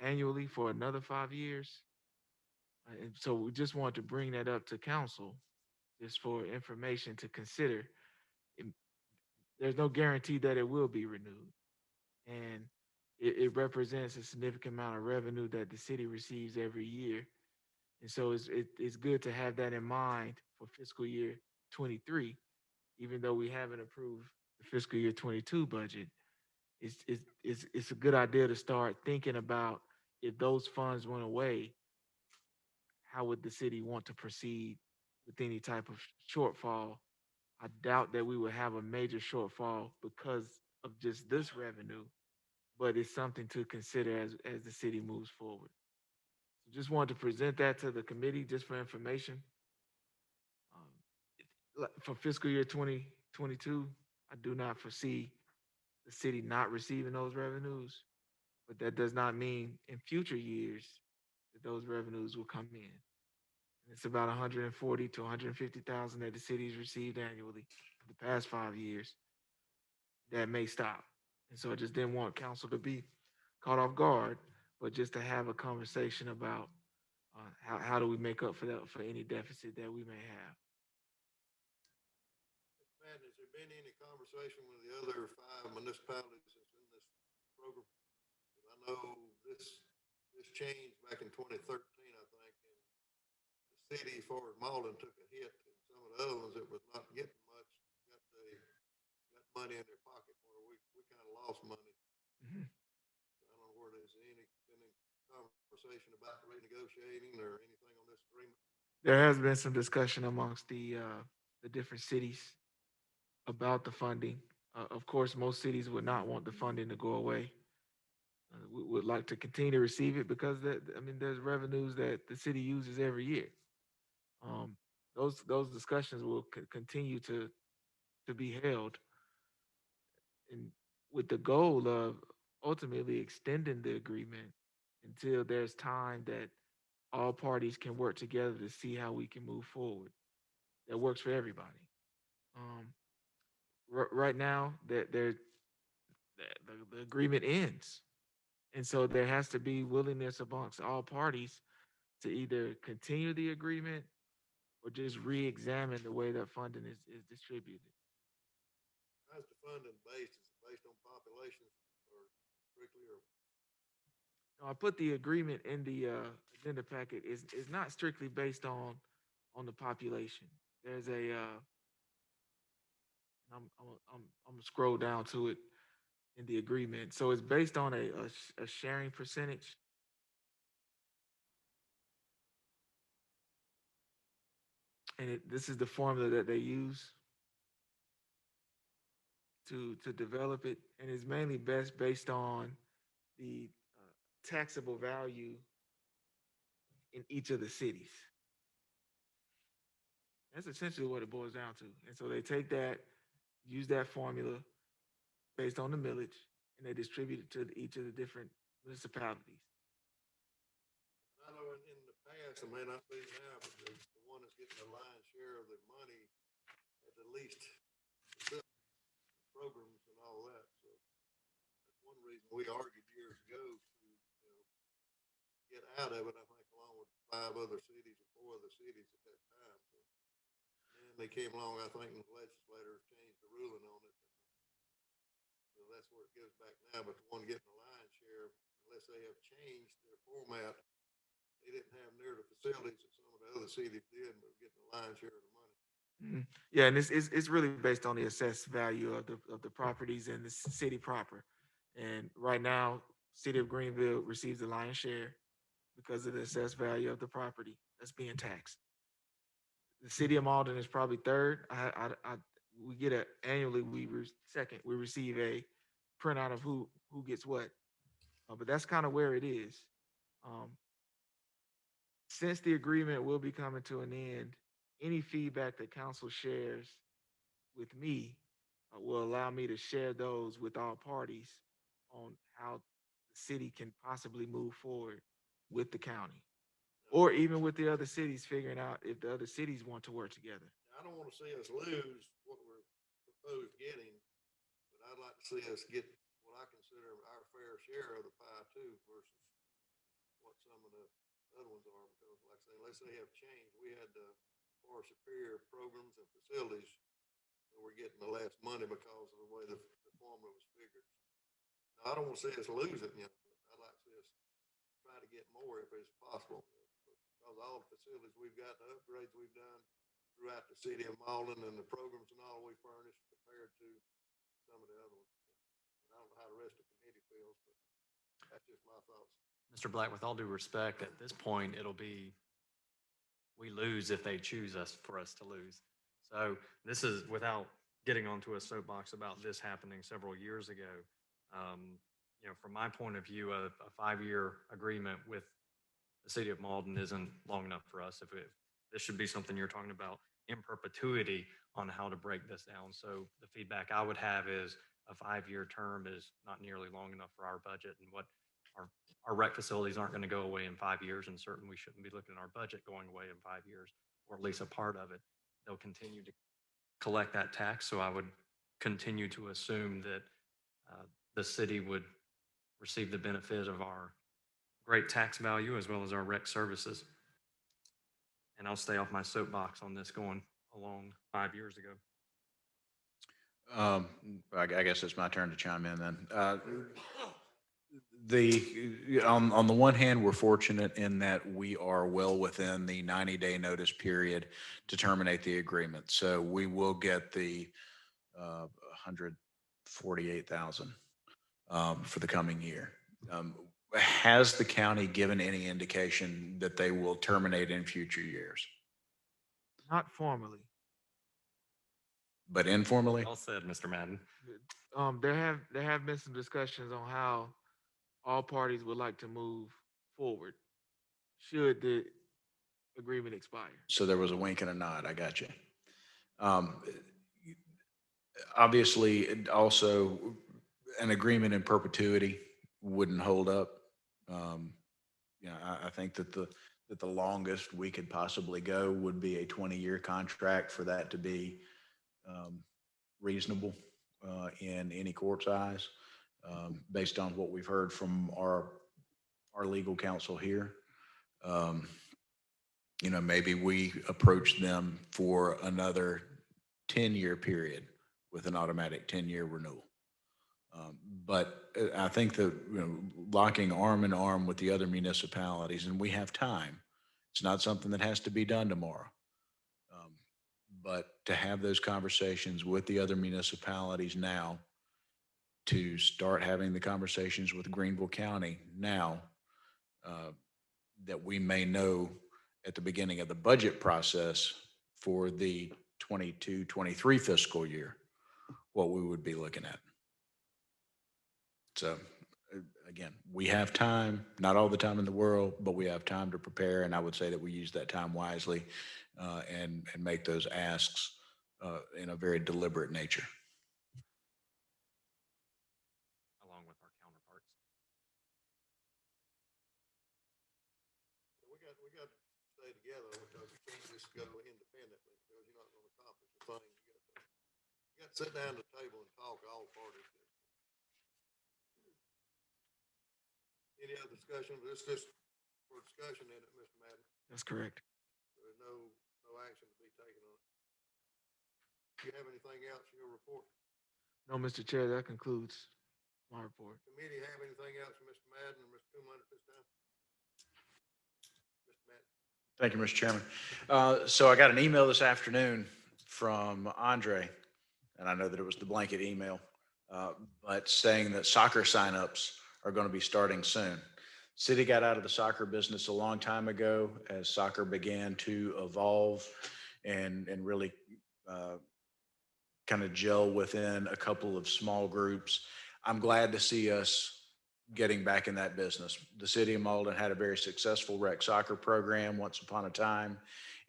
annually for another 5 years. And so we just want to bring that up to council just for information to consider. It- There's no guarantee that it will be renewed. And it represents a significant amount of revenue that the city receives every year. And so it's good to have that in mind for fiscal year 23, even though we haven't approved the fiscal year 22 budget. It's a good idea to start thinking about if those funds went away, how would the city want to proceed with any type of shortfall? I doubt that we would have a major shortfall because of just this revenue, but it's something to consider as the city moves forward. So just wanted to present that to the committee just for information. For fiscal year 2022, I do not foresee the city not receiving those revenues, but that does not mean in future years that those revenues will come in. And it's about 140 to 150,000 that the city's received annually for the past 5 years. That may stop. And so I just didn't want council to be caught off guard, but just to have a conversation about how do we make up for that, for any deficit that we may have. Man, has there been any conversation with the other 5 municipalities that's in this program? 'Cause I know this changed back in 2013, I think, and the city, as far as Mauldin, took a hit, and some of the other ones that was not getting much got money in their pocket, where we kind of lost money. Mhm. So I don't know where there's any conversation about renegotiating or anything on this agreement. There has been some discussion amongst the different cities about the funding. Of course, most cities would not want the funding to go away. We would like to continue to receive it because there's revenues that the city uses every year. Those discussions will continue to be held, and with the goal of ultimately extending the agreement until there's time that all parties can work together to see how we can move forward. That works for everybody. Right now, the agreement ends, and so there has to be willingness amongst all parties to either continue the agreement or just re-examine the way that funding is distributed. How's the funding based? Is it based on population or strictly or? Now, I put the agreement in the agenda packet. Is not strictly based on the population. There's I'm gonna scroll down to it in the agreement. So it's based on a sharing percentage. And this is the formula that they use to develop it, and it's mainly based on the taxable value in each of the cities. That's essentially what it boils down to. And so they take that, use that formula based on the millage, and they distribute it to each of the different municipalities. I know in the past, it may not be now, but the one that's getting the lion's share of the money least programs and all that, so that's one reason we argued years ago to, get out of it, I think, along with 5 other cities or 4 other cities at that time, so. And they came along, I think, and the legislators changed the ruling on it. So that's where it goes back now, but the one getting the lion's share, unless they have changed their format, they didn't have near the facilities that some of the other cities did, but getting the lion's share of the money. Yeah, and it's really based on the assessed value of the properties in the city proper. And right now, city of Greenville receives the lion's share because of the assessed value of the property that's being taxed. The city of Mauldin is probably third. We get annually, second, we receive a printout of who gets what. But that's kind of where it is. Since the agreement will be coming to an end, any feedback that council shares with me will allow me to share those with all parties on how the city can possibly move forward with the county. Or even with the other cities, figuring out if the other cities want to work together. I don't want to see us lose what we're proposed getting, but I'd like to see us get what I consider our fair share of the pie too versus what some of the other ones are, because like I say, unless they have changed, we had far superior programs and facilities, and we're getting the less money because of the way the formula was figured. Now, I don't want to see us lose it, but I'd like to see us try to get more if it's possible. Because all the facilities we've got, the upgrades we've done throughout the city of Mauldin and the programs and all we furnish compared to some of the other ones. I don't know how the rest of the committee feels, but that's just my thoughts. Mr. Black, with all due respect, at this point, it'll be, we lose if they choose us for us to lose. So this is without getting onto a soapbox about this happening several years ago. From my point of view, a 5-year agreement with the city of Mauldin isn't long enough for us. This should be something you're talking about in perpetuity on how to break this down. So the feedback I would have is a 5-year term is not nearly long enough for our budget, and what our rec facilities aren't going to go away in 5 years, and certainly we shouldn't be looking at our budget going away in 5 years, or at least a part of it. They'll continue to collect that tax, so I would continue to assume that the city would receive the benefit of our great tax value as well as our rec services. And I'll stay off my soapbox on this going along 5 years ago. I guess it's my turn to chime in then. On the one hand, we're fortunate in that we are well within the 90-day notice period to terminate the agreement. So we will get the 148,000 for the coming year. Has the county given any indication that they will terminate in future years? Not formally. But informally? Well said, Mr. Madden. There have been some discussions on how all parties would like to move forward should the agreement expire. So there was a wink and a nod. I got you. Obviously, also an agreement in perpetuity wouldn't hold up. I think that the longest we could possibly go would be a 20-year contract for that to be reasonable in any court's eyes, based on what we've heard from our legal counsel here. Maybe we approach them for another 10-year period with an automatic 10-year renewal. But I think that locking arm in arm with the other municipalities, and we have time. It's not something that has to be done tomorrow. But to have those conversations with the other municipalities now, to start having the conversations with Greenville County now, that we may know at the beginning of the budget process for the 22-23 fiscal year, what we would be looking at. So again, we have time, not all the time in the world, but we have time to prepare. And I would say that we use that time wisely and make those asks in a very deliberate nature. Along with our counterparts. We got to stay together because you can't just go independently because you're not going to accomplish a thing. You got to You got to sit down at the table and talk, all parties. Any other discussion? This just for discussion, isn't it, Mr. Madden? That's correct. There's no action to be taken on it. Do you have anything else in your report? No, Mr. Chair, that concludes my report. Committee have anything else from Mr. Madden or Mr. Kumar at this time? Mr. Madden? Thank you, Mr. Chairman. So I got an email this afternoon from Andre, and I know that it was the blanket email, but saying that soccer signups are going to be starting soon. City got out of the soccer business a long time ago as soccer began to evolve and really kind of gel within a couple of small groups. I'm glad to see us getting back in that business. The city of Mauldin had a very successful rec soccer program once upon a time.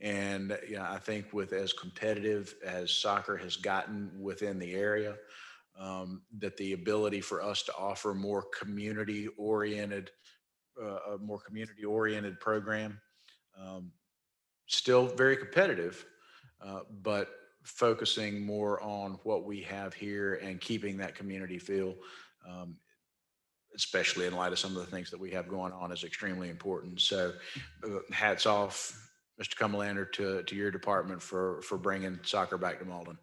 And I think with as competitive as soccer has gotten within the area, that the ability for us to offer a more community-oriented program, still very competitive, but focusing more on what we have here and keeping that community feel, especially in light of some of the things that we have going on, is extremely important. So hats off, Mr. Cumberlander, to your department for bringing soccer back to Mauldin.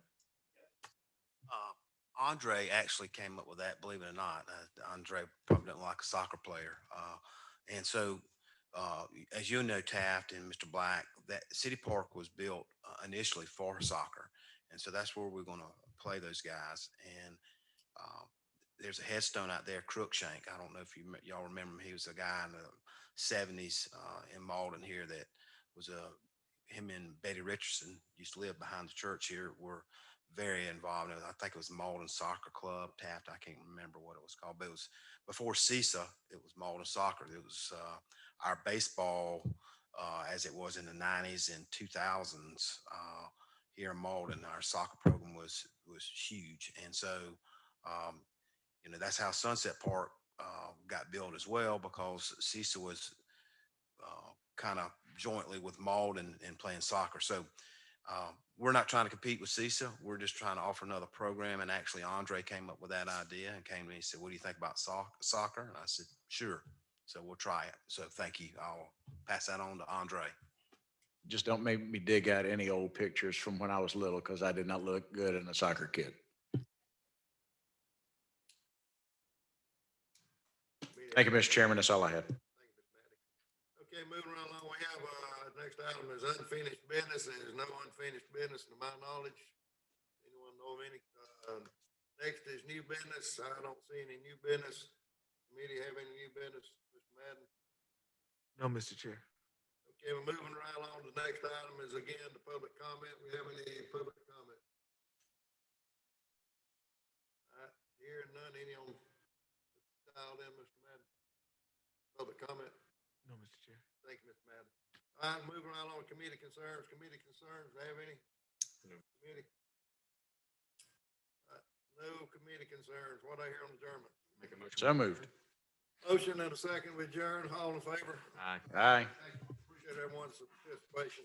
Andre actually came up with that, believe it or not. Andre probably didn't like a soccer player. And so, as you know, Taft and Mr. Black, that City Park was built initially for soccer. And so that's where we're going to play those guys. And there's a headstone out there, Crookshank. I don't know if y'all remember him. He was a guy in the 70s in Mauldin here that was him and Betty Richardson used to live behind the church here, were very involved in it. I think it was Mauldin Soccer Club, Taft. I can't remember what it was called, but it was before CISA. It was Mauldin Soccer. It was our baseball as it was in the 90s and 2000s here in Mauldin. Our soccer program was huge, and so that's how Sunset Park got built as well, because CISA was kind of jointly with Mauldin and playing soccer. So we're not trying to compete with CISA. We're just trying to offer another program. And actually, Andre came up with that idea and came to me and said, "What do you think about soccer?" And I said, "Sure." So we'll try it. So thank you. I'll pass that on to Andre. Just don't make me dig out any old pictures from when I was little, because I did not look good in a soccer kit. Thank you, Mr. Chairman. That's all I had. Thank you, Mr. Madden. Okay, moving right along, we have, next item is unfinished business. There's no unfinished business to my knowledge. Anyone know of any? Next is new business. I don't see any new business. Committee have any new business, Mr. Madden? No, Mr. Chair. Okay, we're moving right along. The next item is again the public comment. We have any public comment? Hearing none. Any on dialed in, Mr. Madden? Public comment? No, Mr. Chair. Thank you, Mr. Madden. All right, moving right along. Committee concerns. Committee concerns. Do you have any? No. Committee? No committee concerns. What I hear on adjournment? Make a motion. So moved. Motion and a second. We adjourn. All in favor? Aye. Aye. Appreciate everyone's participation.